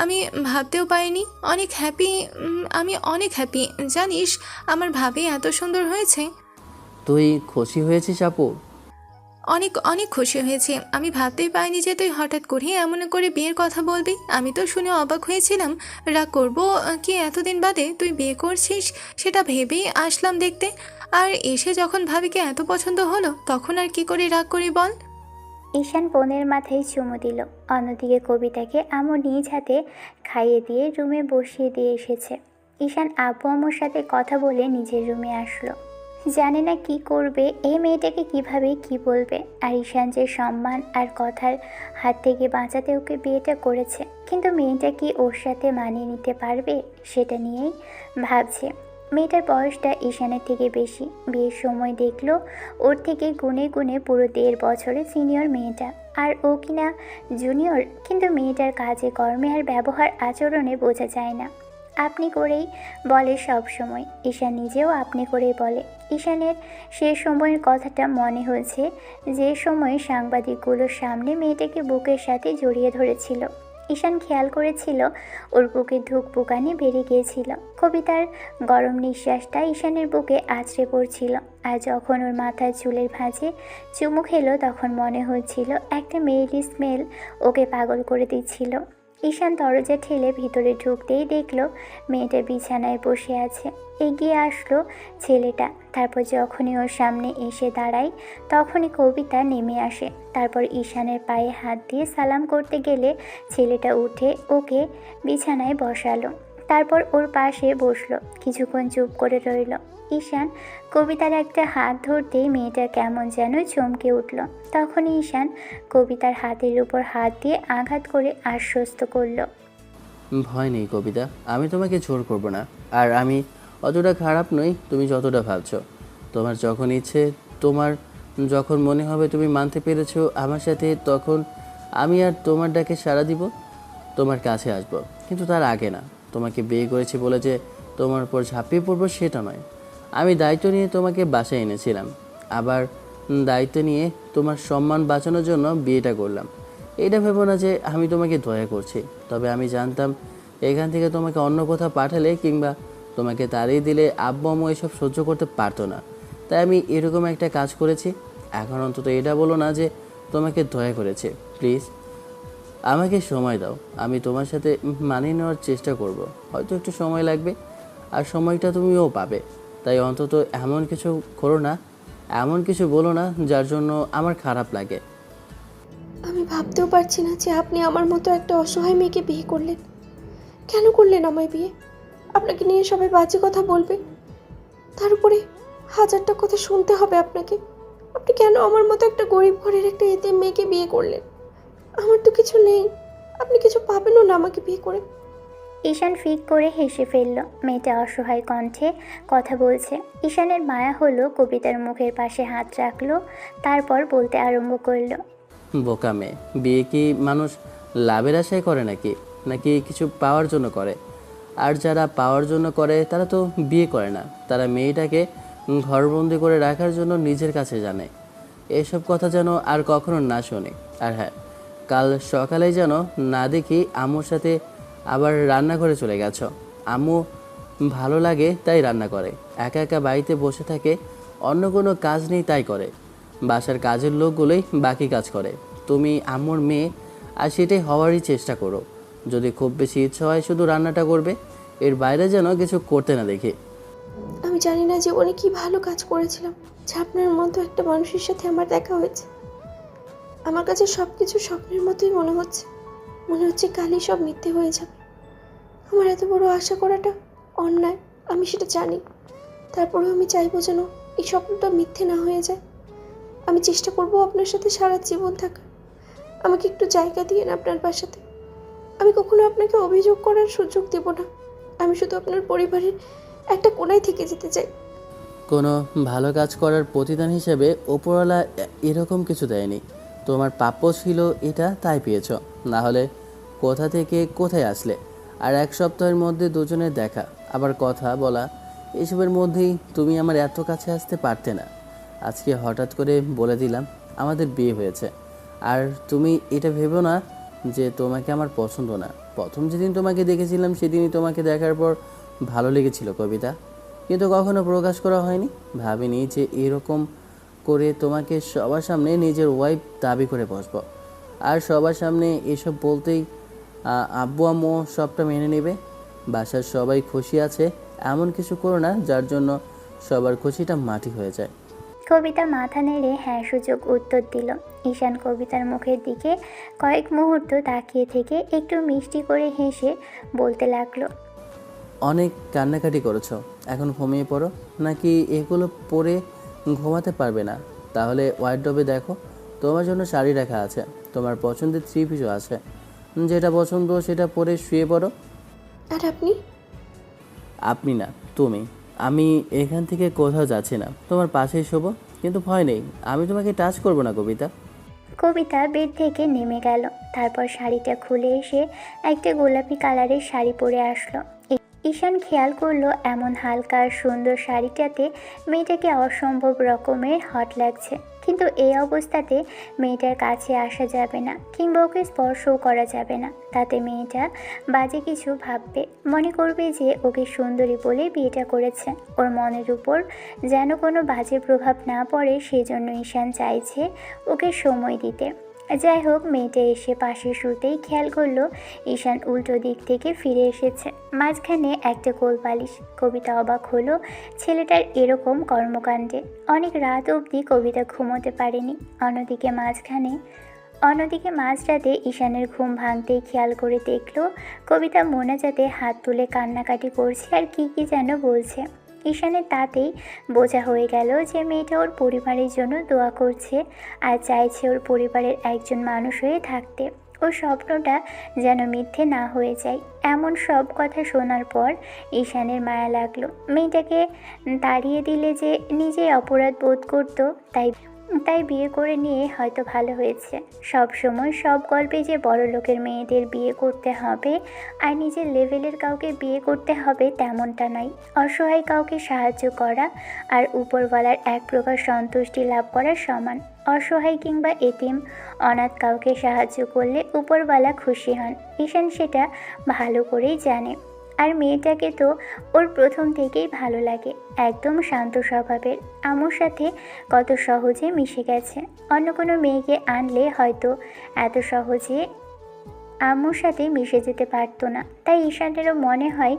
আমি ভাবতেও পারিনি। আমি অনেক হ্যাপি জানিস, আমার ভাবি এত সুন্দর হয়েছে। তুই খুশি হয়েছিস আপু? অনেক অনেক খুশি হয়েছে। আমি ভাবতেই পারিনি যে তুই হঠাৎ করে এমন করে বিয়ের কথা বলবি। আমি তো শুনে অবাক হয়েছিলাম, রাগ করবো কি এতদিন বাদে তুই বিয়ে করছিস সেটা ভেবেই আসলাম দেখতে। আর এসে যখন ভাবিকে এত পছন্দ হলো তখন আর কি করে রাগ করি বল? ঈশান বোনের মাথায় চুমু দিল। অন্যদিকে কবিতাকে আম্মু নিজ হাতে খাইয়ে দিয়ে রুমে বসিয়ে দিয়ে এসেছে। ঈশান আব্বু আম্মুর সাথে কথা বলে নিজের রুমে আসলো। জানে না কি করবে, এই মেয়েটাকে কিভাবে কি বলবে। আর ঈশান যে সম্মান আর কথার হাত থেকে বাঁচাতে ওকে বিয়েটা করেছে, কিন্তু মেয়েটা কি ওর সাথে মানিয়ে নিতে পারবে সেটা নিয়েই ভাবছে। মেয়েটার বয়সটা ঈশানের থেকে বেশি। বিয়ের সময় দেখলো ওর থেকে গুণে গুণে পুরো 1.5 বছরের সিনিয়র মেয়েটা, আর ও কিনা জুনিয়র। কিন্তু মেয়েটার কাজে কর্মে আর ব্যবহার আচরণে বোঝা যায় না। আপনি করেই বলে সব সময়। ঈশান নিজেও আপনি করেই বলে। ঈশানের সে সময়ের কথাটা মনে হয়েছে যে সময় সাংবাদিকগুলোর সামনে মেয়েটাকে বুকের সাথে জড়িয়ে ধরেছিল। ঈশান খেয়াল করেছিল ওর বুকে ধুকপুকানি বেড়ে গিয়েছিল। কবিতার গরম নিঃশ্বাসটা ঈশানের বুকে আছড়ে পড়ছিল। আর যখন ওর মাথার চুলের ভাঁজে চুমু খেলো তখন মনে হচ্ছিল একটা মেয়েলি স্মেল ওকে পাগল করে দিচ্ছিল। ঈশান দরজা ঠেলে ভিতরে ঢুকতেই দেখলো মেয়েটা বিছানায় বসে আছে। এগিয়ে আসলো ছেলেটা। তারপর যখনই ওর সামনে এসে দাঁড়ায় তখনই কবিতা নেমে আসে। তারপর ঈশানের পায়ে হাত দিয়ে সালাম করতে গেলে ছেলেটা উঠে ওকে বিছানায় বসালো। তারপর ওর পাশে বসলো। কিছুক্ষণ চুপ করে রইল। ঈশান কবিতার একটা হাত ধরতেই মেয়েটা কেমন যেন চমকে উঠল। তখনই ঈশান কবিতার হাতের উপর হাত দিয়ে আঘাত করে আশ্বস্ত করলো, ভয় নেই কবিতা, আমি তোমাকে জোর করব না। আর আমি অতটা খারাপ নই তুমি যতটা ভাবছো। তোমার যখন ইচ্ছে, তোমার যখন মনে হবে তুমি মানতে পেরেছো আমার সাথে, তখন আমি আর তোমার ডাকে সাড়া দিব, তোমার কাছে আসবো। কিন্তু তার আগে না। তোমাকে বিয়ে করেছি বলে যে তোমার উপর ঝাঁপিয়ে পড়বো সেটা নয়। আমি দায়িত্ব নিয়ে তোমাকে বাসায় এনেছিলাম, আবার দায়িত্ব নিয়ে তোমার সম্মান বাঁচানোর জন্য বিয়েটা করলাম। এটা ভেবো না যে আমি তোমাকে দয়া করছি। তবে আমি জানতাম এখান থেকে তোমাকে অন্য কোথাও পাঠালে কিংবা তোমাকে তাড়িয়ে দিলে আব্বু আম্মু এসব সহ্য করতে পারতো না। তাই আমি এরকম একটা কাজ করেছি। এখন অন্তত এটা বলো না যে তোমাকে দয়া করেছে, প্লিজ আমাকে সময় দাও। আমি তোমার সাথে মানিয়ে নেওয়ার চেষ্টা করব। হয়তো একটু সময় লাগবে, আর সময়টা তুমিও পাবে। তাই অন্তত এমন কিছু করো না, এমন কিছু বলো না যার জন্য আমার খারাপ লাগে। আমি ভাবতেও পারছি না যে আপনি আমার মতো একটা অসহায় মেয়েকে বিয়ে করলেন। কেন করলেন আমায় বিয়ে? আপনাকে নিয়ে সবাই বাজে কথা বলবে, তার উপরে হাজারটা কথা শুনতে হবে আপনাকে। আপনি কেন আমার মতো একটা গরিব ঘরের একটা এতিম মেয়েকে বিয়ে করলেন? আমার তো কিছু নেই, আপনি কিছু পাবেনও না আমাকে বিয়ে করে। ঈশান ফিক করে হেসে ফেলল। মেয়েটা অসহায় কণ্ঠে কথা বলছে। ঈশানের মায়া হলো, কবিতার মুখের পাশে হাত রাখলো, তারপর বলতে আরম্ভ করলো। বোকা মেয়ে, বিয়ে কি মানুষ লাভের আশায় করে নাকি নাকি কিছু পাওয়ার জন্য করে? আর যারা পাওয়ার জন্য করে তারা তো বিয়ে করে না, তারা মেয়েটাকে ঘরবন্দি করে রাখার জন্য নিজের কাছে জানে। এসব কথা যেন আর কখনো না শুনি। আর হ্যাঁ, কাল সকালে যেন না দেখি আম্মুর সাথে আবার রান্নাঘরে চলে গেছো। আম্মু ভালো লাগে তাই রান্না করে, একা একা বাড়িতে বসে থাকে, অন্য কোনো কাজ নেই তাই করে। বাসার কাজের লোকগুলোই বাকি কাজ করে। তুমি আম্মুর মেয়ে, আর সেটাই হওয়ারই চেষ্টা করো। যদি খুব বেশি ইচ্ছা হয় শুধু রান্নাটা করবে, এর বাইরে যেন কিছু করতে না দেখি। আমি জানি না জীবনে কি ভালো কাজ করেছিলাম যে আপনার মতো একটা মানুষের সাথে আমার দেখা হয়েছে। আমার কাছে সব কিছু স্বপ্নের মতোই মনে হচ্ছে। মনে হচ্ছে কালই সব মিথ্যে হয়ে যাবে। আমার এত বড় আশা করাটা অন্যায়, আমি সেটা জানি। তারপরেও আমি চাইবো যেন এই স্বপ্নটা মিথ্যে না হয়ে যায়। আমি চেষ্টা করবো আপনার সাথে সারা জীবন থাকার। আমাকে একটু জায়গা দিয়েন আপনার বাসাতে। আমি কখনো আপনাকে অভিযোগ করার সুযোগ দেব না। আমি শুধু আপনার পরিবারের একটা কোণায় থেকে যেতে চাই। কোনো ভালো কাজ করার প্রতিদান হিসেবে ওপরওয়ালা এরকম কিছু দেয়নি। তোমার প্রাপ্য ছিল এটা, তাই পেয়েছ। না হলে কোথা থেকে কোথায় আসলে? আর এক সপ্তাহের মধ্যে দুজনের দেখা, আবার কথা বলা, এসবের মধ্যেই তুমি আমার এত কাছে আসতে পারতে না। আজকে হঠাৎ করে বলে দিলাম আমাদের বিয়ে হয়েছে। আর তুমি এটা ভেবো না যে তোমাকে আমার পছন্দ না। প্রথম যেদিন তোমাকে দেখেছিলাম সেদিনই তোমাকে দেখার পর ভালো লেগেছিল কবিতা, কিন্তু কখনো প্রকাশ করা হয়নি। ভাবিনি যে এরকম করে তোমাকে সবার সামনে নিজের ওয়াইফ দাবি করে বসবো। আর সবার সামনে এসব বলতেই আব্বু আম্মু সবটা মেনে নেবে। বাসার সবাই খুশি আছে, এমন কিছু করো না যার জন্য সবার খুশিটা মাটি হয়ে যায়। কবিতা মাথা নেড়ে হ্যাঁ সূচক উত্তর দিল। ঈশান কবিতার মুখের দিকে কয়েক মুহূর্ত তাকিয়ে থেকে একটু মিষ্টি করে হেসে বলতে লাগলো। অনেক কান্নাকাটি করেছো, এখন ঘুমিয়ে পড়ো। নাকি এগুলো পরে ঘুমাতে পারবে না? তাহলে ওয়ার্ডরোবে দেখো, তোমার জন্য শাড়ি রাখা আছে, তোমার পছন্দের থ্রি পিসও আছে। যেটা পছন্দ সেটা পরে শুয়ে পড়ো। আর আপনি? আপনি না, তুমি। আমি এখান থেকে কোথাও যাচ্ছি না, তোমার পাশেই শোবো। কিন্তু ভয় নেই, আমি তোমাকে টাচ করবো না কবিতা। কবিতা বেড থেকে নেমে গেল, তারপর শাড়িটা খুলে এসে একটা গোলাপি কালারের শাড়ি পরে আসলো। ঈশান খেয়াল করলো এমন হালকা আর সুন্দর শাড়িটাতে মেয়েটাকে অসম্ভব রকমের হট লাগছে। কিন্তু এই অবস্থাতে মেয়েটার কাছে আসা যাবে না, কিংবা ওকে স্পর্শও করা যাবে না। তাতে মেয়েটা বাজে কিছু ভাববে, মনে করবে যে ওকে সুন্দরী বলে বিয়েটা করেছে। ওর মনের উপর যেন কোনো বাজে প্রভাব না পড়ে, সেজন্য ঈশান চাইছে ওকে সময় দিতে। যাই হোক, মেয়েটা এসে পাশে শুতেই খেয়াল করলো ঈশান উল্টো দিক থেকে ফিরে এসেছে, মাঝখানে একটা কোল বালিশ। কবিতা অবাক হলো ছেলেটার এরকম কর্মকাণ্ডে। অনেক রাত অবধি কবিতা ঘুমোতে পারেনি। অন্যদিকে মাঝরাতে ঈশানের ঘুম ভাঙতেই খেয়াল করে দেখলো কবিতা মোনাজাতে হাত তুলে কান্নাকাটি করছে আর কি যেন বলছে। ঈশানের তাতেই বোঝা হয়ে গেল যে মেয়েটা ওর পরিবারের জন্য দোয়া করছে আর চাইছে ওর পরিবারের একজন মানুষ হয়ে থাকতে। ওর স্বপ্নটা যেন মিথ্যে না হয়ে যায়। এমন সব কথা শোনার পর ঈশানের মায়া লাগলো। মেয়েটাকে তাড়িয়ে দিলে যে নিজে অপরাধ বোধ করতো, তাই বিয়ে করে নিয়ে হয়তো ভালো হয়েছে। সব সময় সব গল্পে যে বড় লোকের মেয়েদের বিয়ে করতে হবে আর নিজের লেভেলের কাউকে বিয়ে করতে হবে তেমনটা নয়। অসহায় কাউকে সাহায্য করা আর উপরওয়ালার এক প্রকার সন্তুষ্টি লাভ করার সমান। অসহায় কিংবা এতিম অনাথ কাউকে সাহায্য করলে উপরওয়ালা খুশি হন। ঈশান সেটা ভালো করেই জানে। আর মেয়েটাকে তো ওর প্রথম থেকেই ভালো লাগে, একদম শান্ত স্বভাবের। আম্মুর সাথে কত সহজে মিশে গেছে। অন্য কোনো মেয়েকে আনলে হয়তো এত সহজে আম্মুর সাথে মিশে যেতে পারতো না। তাই ঈশানেরও মনে হয়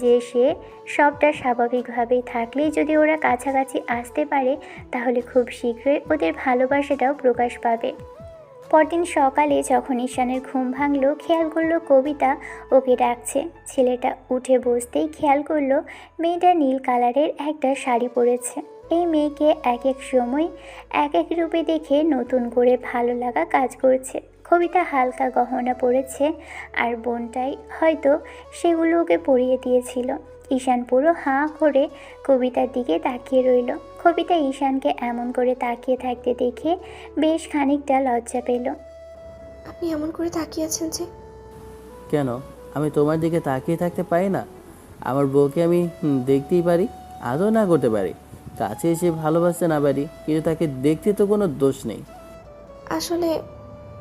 যে সে সবটা স্বাভাবিকভাবেই থাকলেই যদি ওরা কাছাকাছি আসতে পারে তাহলে খুব শীঘ্রই ওদের ভালোবাসাটাও প্রকাশ পাবে। পরদিন সকালে যখন ঈশানের ঘুম ভাঙলো, খেয়াল করলো কবিতা ওকে ডাকছে। ছেলেটা উঠে বসতেই খেয়াল করলো মেয়েটা নীল কালারের একটা শাড়ি পরেছে। এই মেয়েকে এক এক সময় এক এক রূপে দেখে নতুন করে ভালো লাগা কাজ করছে। কবিতা হালকা গহনা পরেছে আর বোনটাই হয়তো সেগুলো ওকে পরিয়ে দিয়েছিল। ঈশান পুরো হাঁ করে কবিতার দিকে তাকিয়ে রইল। কবিতা ঈশানকে এমন করে তাকিয়ে থাকতে দেখে বেশ খানিকটা লজ্জা পেল। আপনি এমন করে তাকিয়ে আছেন যে? কেন, আমি তোমার দিকে তাকিয়ে থাকতে পারি না? আমার বউকে আমি দেখতেই পারি, আদর না করতে পারি, কাছে এসে ভালোবাসতে না পারি, কিন্তু তাকে দেখতে তো কোনো দোষ নেই। আসলে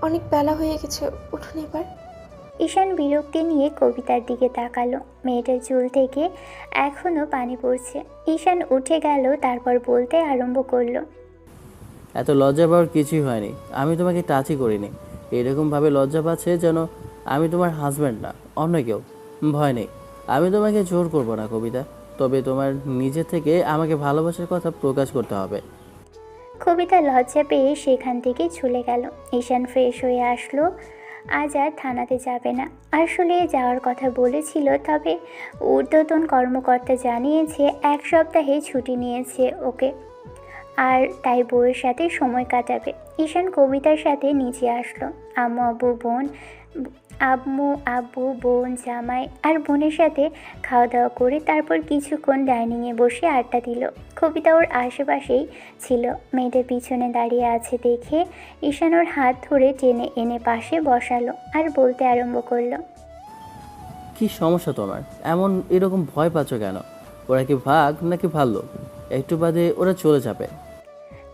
অনেক বেলা হয়ে গেছে, উঠুন এবার। ঈশান বিরক্তি নিয়ে কবিতার দিকে তাকালো। মেয়েটার চুল থেকে এখনও পানি পড়ছে। ঈশান উঠে গেল, তারপর বলতে আরম্ভ করলো। এত লজ্জা পাওয়ার কিছুই হয়নি, আমি তোমাকে টাচই করিনি। এরকমভাবে লজ্জা পাচ্ছে যেন আমি তোমার হাজব্যান্ড না, অন্য কেউ। ভয় নেই, আমি তোমাকে জোর করব না কবিতা, তবে তোমার নিজে থেকে আমাকে ভালোবাসার কথা প্রকাশ করতে হবে। কবিতা লজ্জা পেয়ে সেখান থেকে চলে গেল। ঈশান ফ্রেশ হয়ে আসলো। আজ আর থানাতে যাবে না। আসলে যাওয়ার কথা বলেছিল, তবে ঊর্ধ্বতন কর্মকর্তা জানিয়েছে 1 সপ্তাহে ছুটি নিয়েছে ওকে, আর তাই বউয়ের সাথে সময় কাটাবে। ঈশান কবিতার সাথে নিচে আসলো। আম্মু আব্বু বোন জামাই আর বোনের সাথে খাওয়া দাওয়া করে তারপর কিছুক্ষণ ডাইনিংয়ে বসে আড্ডা দিল। কবিতা ওর আশেপাশেই ছিল। মেয়েটা পিছনে দাঁড়িয়ে আছে দেখে ঈশান ওর হাত ধরে টেনে এনে পাশে বসালো আর বলতে আরম্ভ করলো। কি সমস্যা তোমার? এরকম ভয় পাচ্ছ কেন? ওরা কি ভাগ নাকি ভালো? একটু বাদে ওরা চলে যাবে।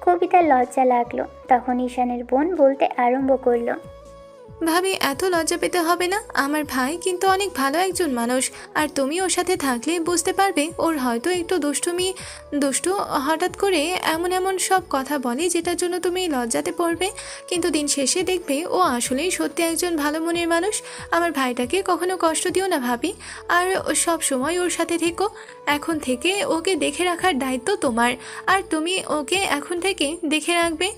কবিতার লজ্জা লাগলো। তখন ঈশানের বোন বলতে আরম্ভ করলো। ভাবি, এত লজ্জা পেতে হবে না। আমার ভাই কিন্তু অনেক ভালো একজন মানুষ, আর তুমি ওর সাথে থাকলে বুঝতে পারবে ওর হয়তো একটু দুষ্টু হঠাৎ করে এমন এমন সব কথা বলে যেটার জন্য তুমি লজ্জাতে পড়বে, কিন্তু দিন শেষে দেখবে ও আসলেই সত্যি একজন ভালো মনের মানুষ। আমার ভাইটাকে কখনো কষ্ট দিও না ভাবি, আর সব সময় ওর সাথে থেকো। এখন থেকে ওকে দেখে রাখার দায়িত্ব তোমার, আর তুমি ওকে এখন থেকে দেখে রাখবে।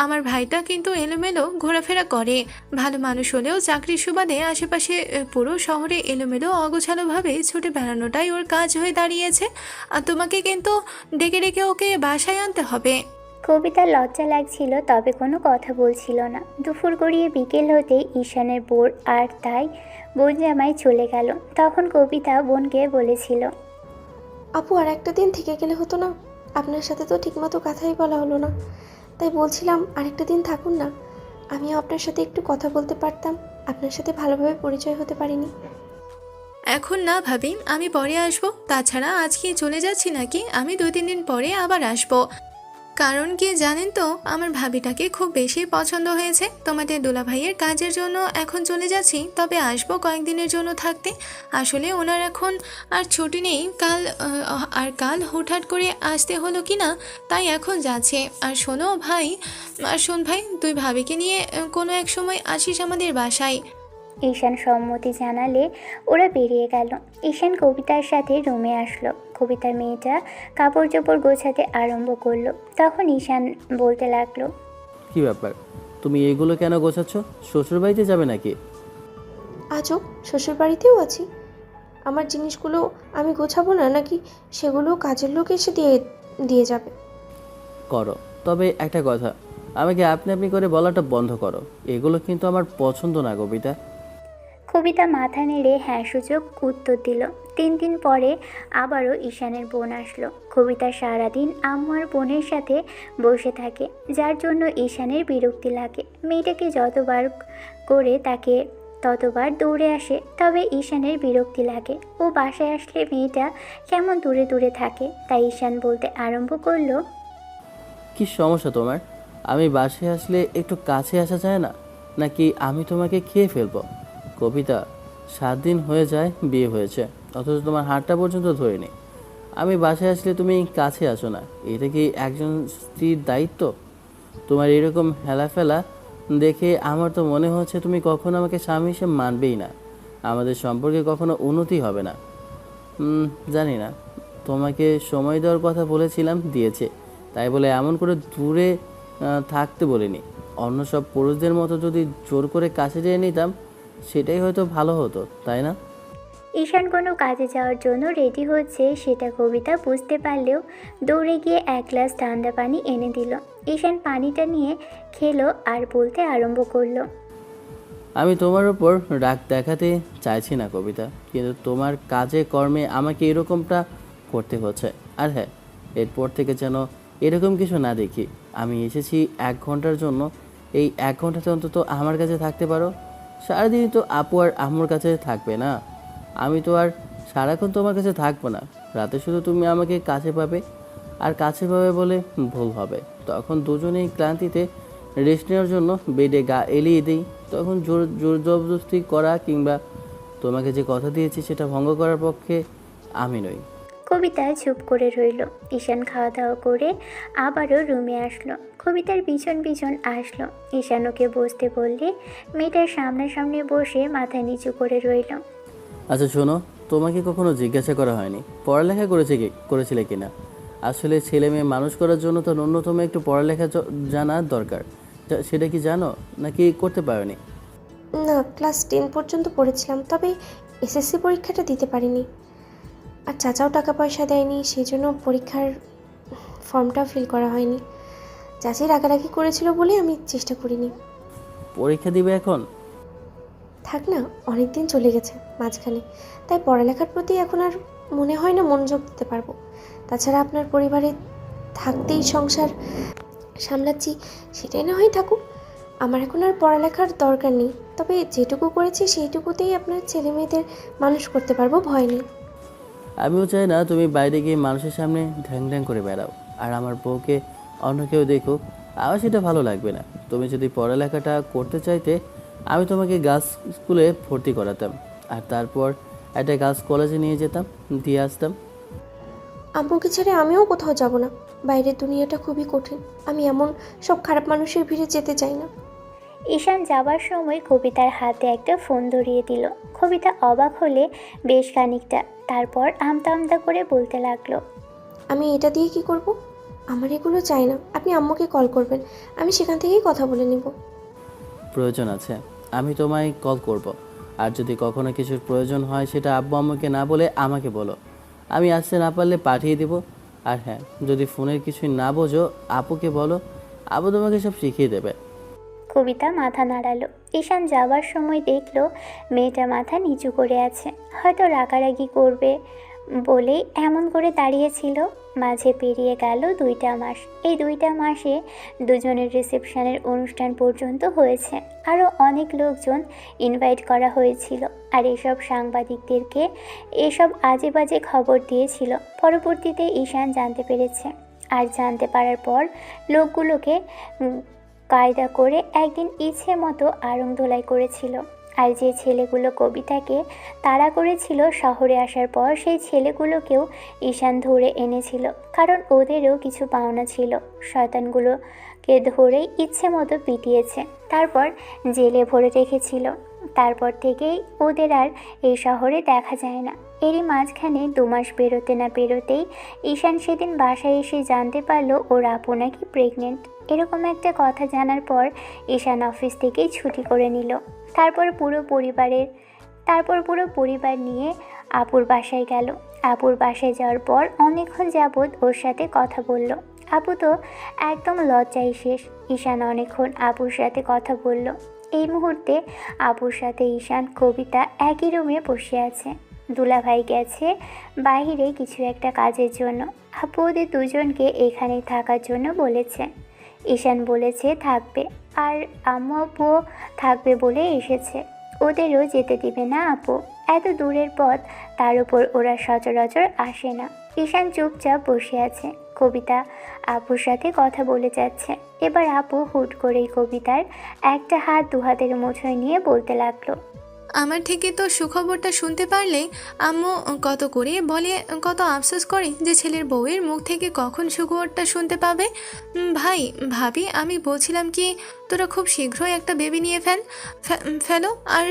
আমার ভাইটা কিন্তু এলোমেলো ঘোরাফেরা করে, ভালো মানুষ হলেও চাকরির সুবাদে আশেপাশে পুরো শহরে এলোমেলো অগোছালোভাবে ছুটে বেড়ানোটাই ওর কাজ হয়ে দাঁড়িয়েছে। আর তোমাকে কিন্তু ডেকে ডেকে ওকে বাসায় আনতে হবে। কবিতার লজ্জা লাগছিল, তবে কোনো কথা বলছিল না। দুপুর গড়িয়ে বিকেল হতেই ঈশানের বোর আর তাই বোন জামাই চলে গেল। তখন কবিতা বোনকে বলেছিল, আপু আর একটা দিন থেকে গেলে হতো না? আপনার সাথে তো ঠিকমতো কথাই বলা হলো না, তাই বলছিলাম আরেকটা দিন থাকুন না, আমিও আপনার সাথে একটু কথা বলতে পারতাম। আপনার সাথে ভালোভাবে পরিচয় হতে পারিনি। এখন না ভাবি, আমি পরে আসবো। তাছাড়া আজকে চলে যাচ্ছি নাকি, আমি 2-3 দিন পরে আবার আসবো। কারণ কি জানেন তো, আমার ভাবিটাকে খুব বেশি পছন্দ হয়েছে। তোমাদের দুলাভাইয়ের কাজের জন্য এখন চলে যাচ্ছি, তবে আসবো কয়েকদিনের জন্য থাকতে। আসলে ওনার এখন আর ছুটি নেই, কাল হুটহাট করে আসতে হলো কি না, তাই এখন যাচ্ছে। আর শোন ভাই, তুই ভাবিকে নিয়ে কোনো এক সময় আসিস আমাদের বাসায়। ঈশান সম্মতি জানালে ওরা বেরিয়ে গেল। ঈশান কবিতার সাথে রুমে আসলো। কবিতার মেয়েটা কাপড় চোপড় গোছাতে আরম্ভ করলো। তখন ঈশান বলতে লাগলো, কি ব্যাপার, তুমি এগুলো কেন গোছাচ্ছ? শ্বশুর বাড়িতে যাবে নাকি? আজও শ্বশুর বাড়িতেও আছি, আমার জিনিসগুলো আমি গোছাবো না নাকি সেগুলো কাজের লোক এসে দিয়ে যাবে? করো, তবে একটা কথা, আমাকে আপনি আপনি করে বলাটা বন্ধ করো। এগুলো কিন্তু আমার পছন্দ না কবিতা। কবিতা মাথা নেড়ে হ্যাঁ সূচক উত্তর দিল। 3 দিন পরে আবারও ঈশানের বোন আসলো। কবিতা সারাদিন আম্মু আর বোনের সাথে বসে থাকে, যার জন্য ঈশানের বিরক্তি লাগে। মেয়েটাকে যতবার করে তাকে ততবার দৌড়ে আসে, তবে ঈশানের বিরক্তি লাগে। ও বাসায় আসলে মেয়েটা কেমন দূরে দূরে থাকে। তাই ঈশান বলতে আরম্ভ করলো, কি সমস্যা তোমার? আমি বাসায় আসলে একটু কাছে আসা যায় না, নাকি আমি তোমাকে খেয়ে ফেলবো? কবিতা, 7 দিন হয়ে যায় বিয়ে হয়েছে, অথচ তোমার হাতটা পর্যন্ত ধরিনি। আমি বাসায় আসলে তুমি কাছে আসো না, এটা কি একজন স্ত্রীর দায়িত্ব? তোমার এরকম হেলাফেলা দেখে আমার তো মনে হচ্ছে তুমি কখনো আমাকে স্বামী হিসেবে মানবেই না, আমাদের সম্পর্কে কখনো উন্নতি হবে না। জানি না, তোমাকে সময় দেওয়ার কথা বলেছিলাম, দিয়েছে, তাই বলে এমন করে দূরে থাকতে বলিনি। অন্য সব পুরুষদের মতো যদি জোর করে কাছে যেয়ে নিতাম সেটাই হয়তো ভালো হতো, তাই না? ঈশান কোনো কাজে যাওয়ার জন্য রেডি হচ্ছে সেটা কবিতা বুঝতে পারলেও দৌড়ে গিয়ে এক গ্লাস ঠান্ডা পানি এনে দিল। ঈশান পানিটা নিয়ে খেলো আর বলতে আরম্ভ করলো। আমি তোমার উপর রাগ দেখাতে চাইছি না কবিতা, কিন্তু তোমার কাজে কর্মে আমাকে এরকমটা করতে হচ্ছে। আর হ্যাঁ, এরপর থেকে যেন এরকম কিছু না দেখি। আমি এসেছি 1 ঘন্টার জন্য, এই 1 ঘন্টাতে অন্তত আমার কাছে থাকতে পারো। সারাদিনই তো আপু আর আম্মুর কাছে থাকবে না, আমি তো আর সারাক্ষণ তোমার কাছে থাকবো না। রাতে শুধু তুমি আমাকে কাছে পাবে, আর কাছে পাবে বলে ভুল হবে। তখন দুজনেই ক্লান্তিতে রেস্ট নেওয়ার জন্য বেডে গা এলিয়ে দিই। তখন জোর জোর জবরদস্তি করা কিংবা তোমাকে যে কথা দিয়েছি সেটা ভঙ্গ করার পক্ষে আমি নই। কবিতা চুপ করে রইল। ঈশান খাওয়া দাওয়া করে আবারও রুমে আসলো। কবিতার পিছন পিছন আসলো। ঈশান ওকে বসতে বললে মেয়েটার সামনাসামনি বসে মাথা নিচু করে রইল। আচ্ছা শোনো, তোমাকে কখনো জিজ্ঞাসা করা হয়নি পড়ালেখা করেছিলে কিনা। আসলে ছেলে মেয়ে মানুষ করার জন্য তো ন্যূনতম একটু পড়ালেখা জানা দরকার। সেটা কি জানো নাকি করতে পারোনি? না, ক্লাস 10 পর্যন্ত পড়েছিলাম, তবে এসএসসি পরীক্ষাটা দিতে পারিনি। আর চাচাও টাকা পয়সা দেয়নি, সেই জন্য পরীক্ষার ফর্মটা ফিল করা হয়নি। চাচি রাগারাগি করেছিল বলে আমি চেষ্টা করিনি। পরীক্ষা দিবে এখন? থাক না, অনেক দিন চলে গেছে মাঝখানে, তাই পড়ালেখার প্রতি এখন আর মনে হয় না মনোযোগ দিতে পারবো। তাছাড়া আপনার পরিবারে থাকতেই সংসার সামলাচ্ছি, সেটাই না হয় থাকুক। আমার এখন আর পড়ালেখার দরকার নেই, তবে যেটুকু করেছি সেইটুকুতেই আপনার ছেলে মেয়েদের মানুষ করতে পারবো, ভয় নেই। আমিও চাই না তুমি বাইরে গিয়ে মানুষের সামনে ঢ্যাং ঢ্যাং করে বেড়াও, আর আমার বউকে অন্য কেউ দেখুক, আমার সেটা ভালো লাগবে না। তুমি যদি পড়ালেখাটা করতে চাইতে আমি তোমাকে গার্লস স্কুলে ভর্তি করাতাম, আর তারপর একটা গার্লস কলেজে নিয়ে যেতাম, দিয়ে আসতাম। আম্মুকে ছেড়ে আমিও কোথাও যাব না। বাইরের দুনিয়াটা খুবই কঠিন, আমি এমন সব খারাপ মানুষের ভিড়ে যেতে চাই না। ঈশান যাবার সময় কবিতার হাতে একটা ফোন ধরিয়ে দিল। কবিতা অবাক হলে বেশ খানিকটা, তারপর আমতা আমতা করে বলতে লাগলো। আমি এটা দিয়ে কি করব? আমার এগুলো চাই না, আপনি আম্মুকে কল করবেন, আমি সেখান থেকেই কথা বলে নিব। প্রয়োজন আছে আমি তোমায় কল করব, আর যদি কখনো কিছুর প্রয়োজন হয় সেটা আব্বু আম্মুকে না বলে আমাকে বলো, আমি আসতে না পারলে পাঠিয়ে দেব। আর হ্যাঁ, যদি ফোনের কিছুই না বোঝো আপুকে বলো, আপু তোমাকে সব শিখিয়ে দেবে। কবিতা মাথা নাড়ালো। ঈশান যাবার সময় দেখলো মেয়েটা মাথা নিচু করে আছে, হয়তো রাগারাগি করবে বলেই এমন করে দাঁড়িয়েছিল। মাঝে পেরিয়ে গেল 2টা মাস। এই 2টা মাসে দুজনের রিসেপশনের অনুষ্ঠান পর্যন্ত হয়েছে, আরও অনেক লোকজন ইনভাইট করা হয়েছিল। আর এসব সাংবাদিকদেরকে এসব আজে বাজে খবর দিয়েছিল। পরবর্তীতে ঈশান জানতে পেরেছে, আর জানতে পারার পর লোকগুলোকে কায়দা করে একদিন ইচ্ছে মতো আড়ংদোলাই করেছিল। আর যে ছেলেগুলো কবিতাকে তাড়া করেছিল শহরে আসার পর, সেই ছেলেগুলোকেও ঈশান ধরে এনেছিল, কারণ ওদেরও কিছু পাওনা ছিল। শয়তানগুলোকে ধরেই ইচ্ছে মতো পিটিয়েছে, তারপর জেলে ভরে রেখেছিল। তারপর থেকেই ওদের আর এই শহরে দেখা যায় না। এরই মাঝখানে 2 মাস পেরোতে না পেরোতেই ঈশান সেদিন বাসায় এসে জানতে পারলো ওর আপু নাকি প্রেগনেন্ট। এরকম একটা কথা জানার পর ঈশান অফিস থেকেই ছুটি করে নিল। তারপর পুরো পরিবার নিয়ে আপুর বাসায় গেল। আপুর বাসায় যাওয়ার পর অনেকক্ষণ যাবৎ ওর সাথে কথা বলল। আপু তো একদম লজ্জায় শেষ। ঈশান অনেকক্ষণ আপুর সাথে কথা বলল। এই মুহূর্তে আপুর সাথে ঈশান কবিতা একই রুমে বসে আছে। দুলাভাই গেছে বাইরে কিছু একটা কাজের জন্য। আপু ওদের দুজনকে এখানেই থাকার জন্য বলেছে। ঈশান বলেছে থাকবে, আর আম্মু আব্বুও থাকবে বলে এসেছে। ওদেরও যেতে দিবে না আপু, এত দূরের পথ, তার উপর ওরা সচরাচর আসে না। ঈশান চুপচাপ বসে আছে। কবিতা আপুর সাথে কথা বলে যাচ্ছে। এবার আপু হুট করেই কবিতার একটা হাত 2 হাতের মুঠোয় নিয়ে বলতে লাগলো, আমার থেকে তো সুখবরটা শুনতে পারলে আম্মু কত করে বলে, কত আফসোস করে যে ছেলের বউয়ের মুখ থেকে কখন সুখবরটা শুনতে পাবে। ভাই ভাবি, আমি বলছিলাম কি, তোরা খুব শীঘ্রই একটা বেবি নিয়ে ফেলো আর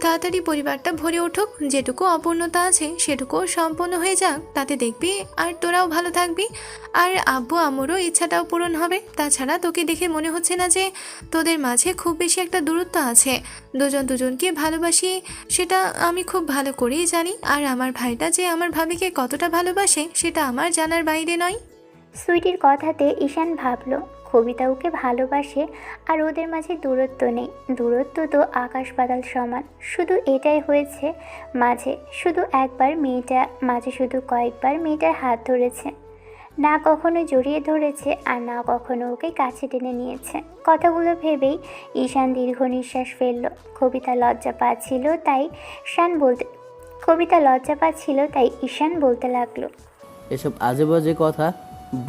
তাড়াতাড়ি পরিবারটা ভরে উঠুক। যেটুকু অপূর্ণতা আছে সেটুকুও সম্পন্ন হয়ে যাক, তাতে দেখবি আর তোরাও ভালো থাকবি, আর আব্বু আম্মুরও ইচ্ছাটাও পূরণ হবে। তাছাড়া তোকে দেখে মনে হচ্ছে না যে তোদের মাঝে খুব বেশি একটা দূরত্ব আছে। দুজন দুজনকে ভালোবাসি সেটা আমি খুব ভালো করেই জানি, আর আমার ভাইটা যে আমার ভাবিকে কতটা ভালোবাসে সেটা আমার জানার বাইরে নয়। সুইটির কথাতে ঈশান ভাবল কবিতা ওকে ভালোবাসে আর ওদের মাঝে দূরত্ব নেই। দূরত্ব তো আকাশ পাতাল সমান, শুধু এটাই হয়েছে মাঝে শুধু একবার মেয়েটা, মাঝে শুধু কয়েকবার মেয়েটার হাত ধরেছে, না কখনো জড়িয়ে ধরেছে আর না কখনো ওকে কাছে টেনে নিয়েছে। কথাগুলো ভেবেই ঈশান দীর্ঘ নিঃশ্বাস ফেলল। কবিতা লজ্জা পাচ্ছিল তাই ঈশান বলতে লাগলো, এসব আজে বাজে কথা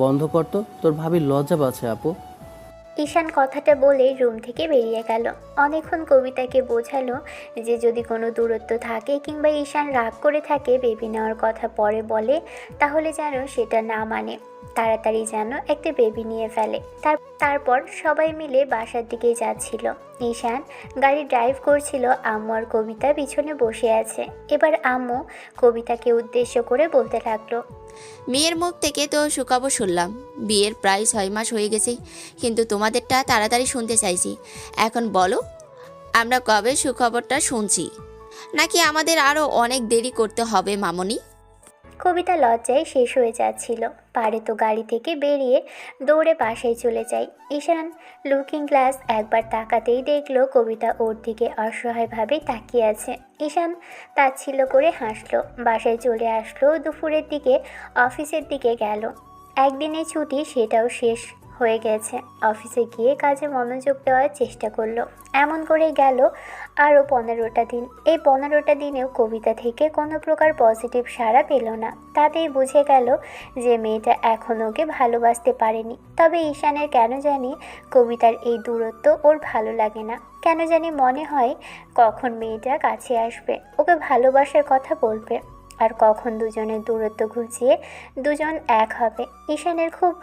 বন্ধ করতো, তোর ভাবি লজ্জা পাচ্ছে আপু। ঈশান কথাটা বলে রুম থেকে বেরিয়ে গেল। অনেকক্ষণ কবিতাকে বোঝালো যে যদি কোনো দূরত্ব থাকে কিংবা ঈশান রাগ করে থাকে বেবি নেওয়ার কথা পরে বলে, তাহলে যেন সেটা না মানে, তাড়াতাড়ি যেন একটা বেবি নিয়ে ফেলে। তারপর সবাই মিলে বাসার দিকে যাচ্ছিল। ঈশান গাড়ি ড্রাইভ করছিল, আম্মু আর কবিতা পিছনে বসে আছে। এবার আম্মু কবিতাকে উদ্দেশ্য করে বলতে লাগলো, মেয়ের মুখ থেকে তো সুখবর শুনলাম, বিয়ের প্রায় 6 মাস হয়ে গেছে, কিন্তু তোমাদেরটা তাড়াতাড়ি শুনতে চাইছি। এখন বলো, আমরা কবে সুখবরটা শুনছি, নাকি আমাদের আরও অনেক দেরি করতে হবে মামনি? কবিতা লজ্জায় শেষ হয়ে যাচ্ছিল। পারে তো গাড়ি থেকে বেরিয়ে দৌড়ে বাসায় চলে যায়। ঈশান লুকিং গ্লাস একবার তাকাতেই দেখলো কবিতা ওর দিকে অসহায়ভাবে তাকিয়ে আছে। ঈশান তাচ্ছিল্য করে হাসলো। বাসায় চলে আসলো। দুপুরের দিকে অফিসের দিকে গেল। একদিনের ছুটি, সেটাও শেষ হয়ে গেছে। অফিসে গিয়ে কাজে মনোযোগ দেওয়ার চেষ্টা করলো। এমন করে গেল আরও 15টা দিন। এই 15টা দিনেও কবিতা থেকে কোনো প্রকার পজিটিভ সাড়া পেল না। তাতেই বুঝে গেল যে মেয়েটা এখনও ওকে ভালোবাসতে পারেনি। তবে ঈশানের কেন জানি কবিতার এই দূরত্ব ওর ভালো লাগে না। কেন জানি মনে হয় কখন মেয়েটা কাছে আসবে, ওকে ভালোবাসার কথা বলবে, আর কখন দুজনের দূরত্ব ঘুচিয়ে দুজন এক হবে। ঈশানের খুব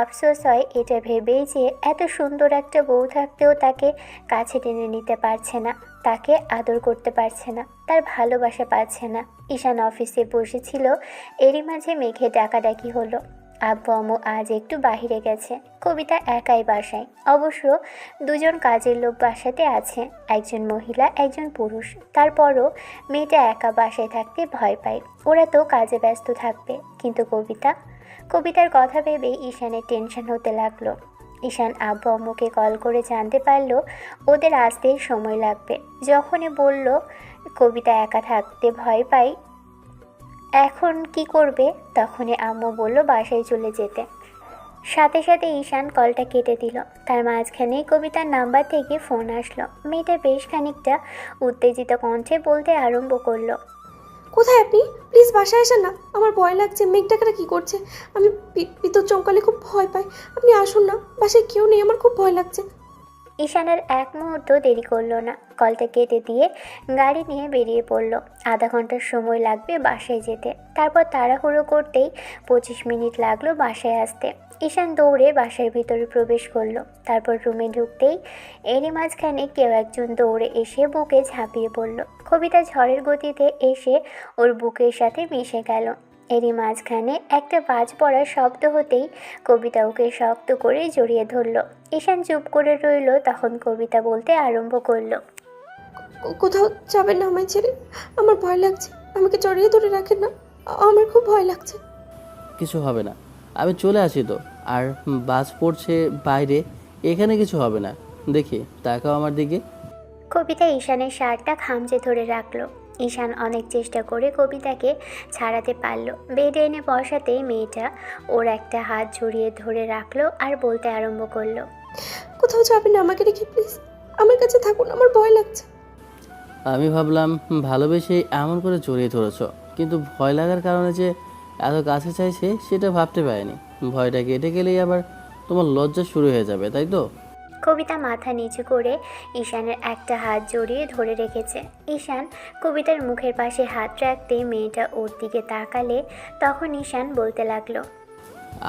আফসোস হয় এটা ভেবেই যে এত সুন্দর একটা বউ থাকতেও তাকে কাছে টেনে নিতে পারছে না, তাকে আদর করতে পারছে না, তার ভালোবাসা পাচ্ছে না। ঈশান অফিসে বসেছিল, এরই মাঝে মেঘে ডাকাডাকি হলো। আব্বু আম্মু আজ একটু বাইরে গেছে, কবিতা একাই বাসায়। অবশ্য দুজন কাজের লোক বাসাতে আছে, একজন মহিলা একজন পুরুষ। তারপরও মেয়েটা একা বাসায় থাকতে ভয় পায়। ওরা তো কাজে ব্যস্ত থাকবে, কিন্তু কবিতার কথা ভেবে ঈশানের টেনশন হতে লাগলো। ঈশান আব্বু আম্মুকে কল করে জানতে পারলো ওদের আসতে সময় লাগবে। যখনই বলল কবিতা একা থাকতে ভয় পায়, এখন কি করবে, তখনই আম্মু বলল বাসায় চলে যেতে। সাথে সাথে ঈশান কলটা কেটে দিল। তার মাঝখানেই কবিতার নাম্বার থেকে ফোন আসলো। মেয়েটা বেশ খানিকটা উত্তেজিত কণ্ঠে বলতে আরম্ভ করলো, কোথায় আপনি? প্লিজ বাসায় আসেন না, আমার ভয় লাগছে। মেঘ ডাকাটা কী করছে? আমি বিদ্যুৎ চমকালে খুব ভয় পাই। আপনি আসুন না, বাসায় কেউ নেই, আমার খুব ভয় লাগছে। ঈশানের এক মুহূর্ত দেরি করলো না, কলটা কেটে দিয়ে গাড়ি নিয়ে বেরিয়ে পড়লো। আধা ঘন্টার সময় লাগবে বাসায় যেতে। তারপর তাড়াহুড়ো করতেই 25 মিনিট লাগলো বাসায় আসতে। ঈশান দৌড়ে বাসার ভিতরে প্রবেশ করলো। তারপর রুমে ঢুকতেই এরই মাঝখানে কেউ একজন দৌড়ে এসে বুকে ঝাঁপিয়ে পড়লো। কবিতা ঝড়ের গতিতে এসে ওর বুকের সাথে মিশে গেল। এরই মাঝখানে একটা বাজ পড়ার শব্দ হতেই কবিতা ওকে শক্ত করে জড়িয়ে ধরল। ঈশান চুপ করে রইল। তখন কবিতা বলতে আরম্ভ করলো, কোথাও যাবেন না আমায় ছেড়ে, আমার ভয় লাগছে। আমাকে জড়িয়ে ধরে রাখেন না, আমার খুব ভয় লাগছে। কিছু হবে না, আমি চলে আসি তো। আর বাস পড়ছে বাইরে, এখানে কিছু হবে না। দেখি, তাকাও আমার দিকে। কবিতা ঈশানের শার্টটা খামচে ধরে রাখলো। ঈশান অনেক চেষ্টা করে কবিতাকে ছাড়াতে পারল। বেডে এনে বসাতেই মেয়েটা ওর একটা হাত জড়িয়ে ধরে রাখলো আর বলতে আরম্ভ করলো, কোথাও যাবেন না আমাকে রেখে, প্লিজ আমার কাছে থাকুন, আমার ভয় লাগছে। আমি ভাবলাম ভালোবেসে এমন করে জড়িয়ে ধরেছ, কিন্তু ভয় লাগার কারণে যে এত কাছে চাইছে সেটা ভাবতে পারিনি। ভয়টা কেটে গেলেই আবার তোমার লজ্জা শুরু হয়ে যাবে, তাই তো? কবিতা মাথা নিচু করে ঈশানের একটা হাত জড়িয়ে ধরে রেখেছে। ঈশান কবিতার মুখের পাশে হাত রাখতে মেয়েটা ওর দিকে তাকালে তখন ঈশান বলতে লাগলো,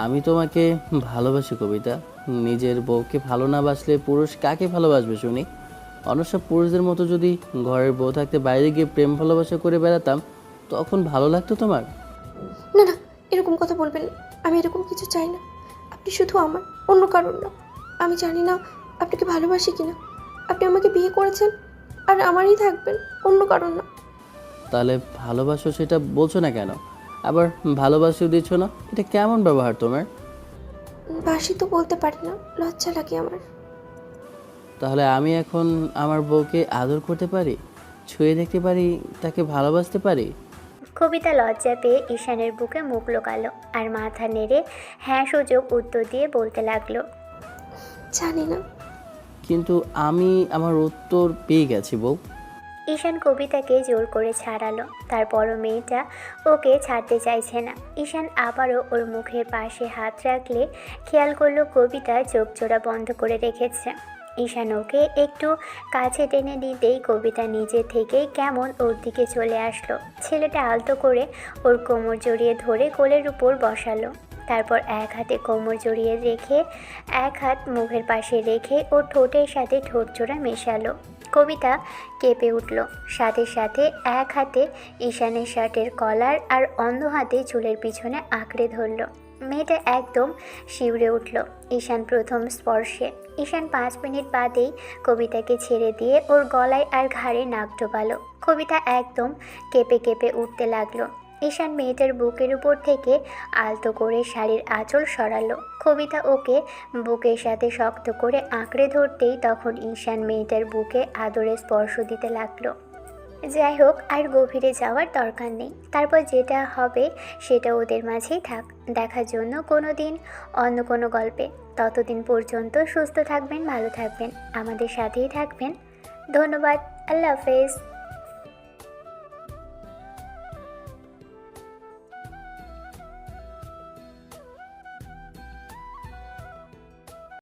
আমি তোমাকে ভালোবাসি কবিতা। নিজের বউকে ভালো না বাসলে পুরুষ কাকে ভালোবাসবে শুনি? অন্য সব পুরুষদের মতো যদি ঘরের বউ থাকতে বাইরে গিয়ে প্রেম ভালোবাসা করে বেড়াতাম তখন ভালো লাগতো তোমার? না না, এরকম কথা বলবেন না। আমি এরকম কিছু চাই না। আপনি শুধু আমার, অন্য কারণ না। আমি জানি না আপনাকে ভালোবাসি কিনা। আপনি আমাকে বিয়ে করেছেন আর আমারই থাকবেন, অন্য কারণ না। তাহলে ভালোবাসো সেটা বলছো না কেন? আবার ভালোবাসিও দিচ্ছ না, এটা কেমন ব্যবহার তোমার? বাসি তো বলতে পারি না, লজ্জা লাগে আমার। তাহলে আমি এখন আমার বউকে আদর করতে পারি, ছুঁয়ে দেখতে পারি, তাকে ভালোবাসতে পারি? কবিতা লজ্জা পেয়ে ঈশানের বুকে মুখ লোকালো আর মাথা নেড়ে হ্যাঁ সূচক উত্তর দিয়ে বলতে লাগলো, জানি না। কিন্তু আমি আমার উত্তর পেয়ে গেছি বউ। ঈশান কবিতাকে জোর করে ছাড়ালো, তারপরও মেয়েটা ওকে ছাড়তে চাইছে না। ঈশান আবারও ওর মুখের পাশে হাত রাখলে খেয়াল করলো কবিতা চোখ জোড়া বন্ধ করে রেখেছে। ঈশান ওকে একটু কাছে টেনে দিতেই কবিতা নিজে থেকেই কেমন ওর দিকে চলে আসলো। ছেলেটা আলতো করে ওর কোমর জড়িয়ে ধরে কোলের উপর বসালো। তারপর এক হাতে কোমর জড়িয়ে রেখে এক হাত মুখের পাশে রেখে ওর ঠোঁটের সাথে ঠোঁট জোড়া মেশালো। কবিতা কেঁপে উঠল, সাথে সাথে এক হাতে ঈশানের শার্টের কলার আর অন্য হাতে চুলের পিছনে আঁকড়ে ধরল। মেয়েটা একদম শিউরে উঠল ঈশান প্রথম স্পর্শে। ঈশান 5 মিনিট বাদেই কবিতাকে ছেড়ে দিয়ে ওর গলায় আর ঘাড়ে নাক ডোবালো। কবিতা একদম কেঁপে কেঁপে উঠতে লাগলো। ঈশান মেয়েটার বুকের উপর থেকে আলতো করে শাড়ির আঁচল সরালো। কবিতা ওকে বুকের সাথে শক্ত করে আঁকড়ে ধরতেই তখন ঈশান মেয়েটার বুকে আদরে স্পর্শ দিতে লাগলো। যাই হোক, আর গভীরে যাওয়ার দরকার নেই। তারপর যেটা হবে সেটা ওদের মাঝেই থাক, দেখার জন্য কোনো দিন অন্য কোনো গল্পে। ততদিন পর্যন্ত সুস্থ থাকবেন, ভালো থাকবেন, আমাদের সাথেই থাকবেন। ধন্যবাদ। আল্লাহ হাফেজ।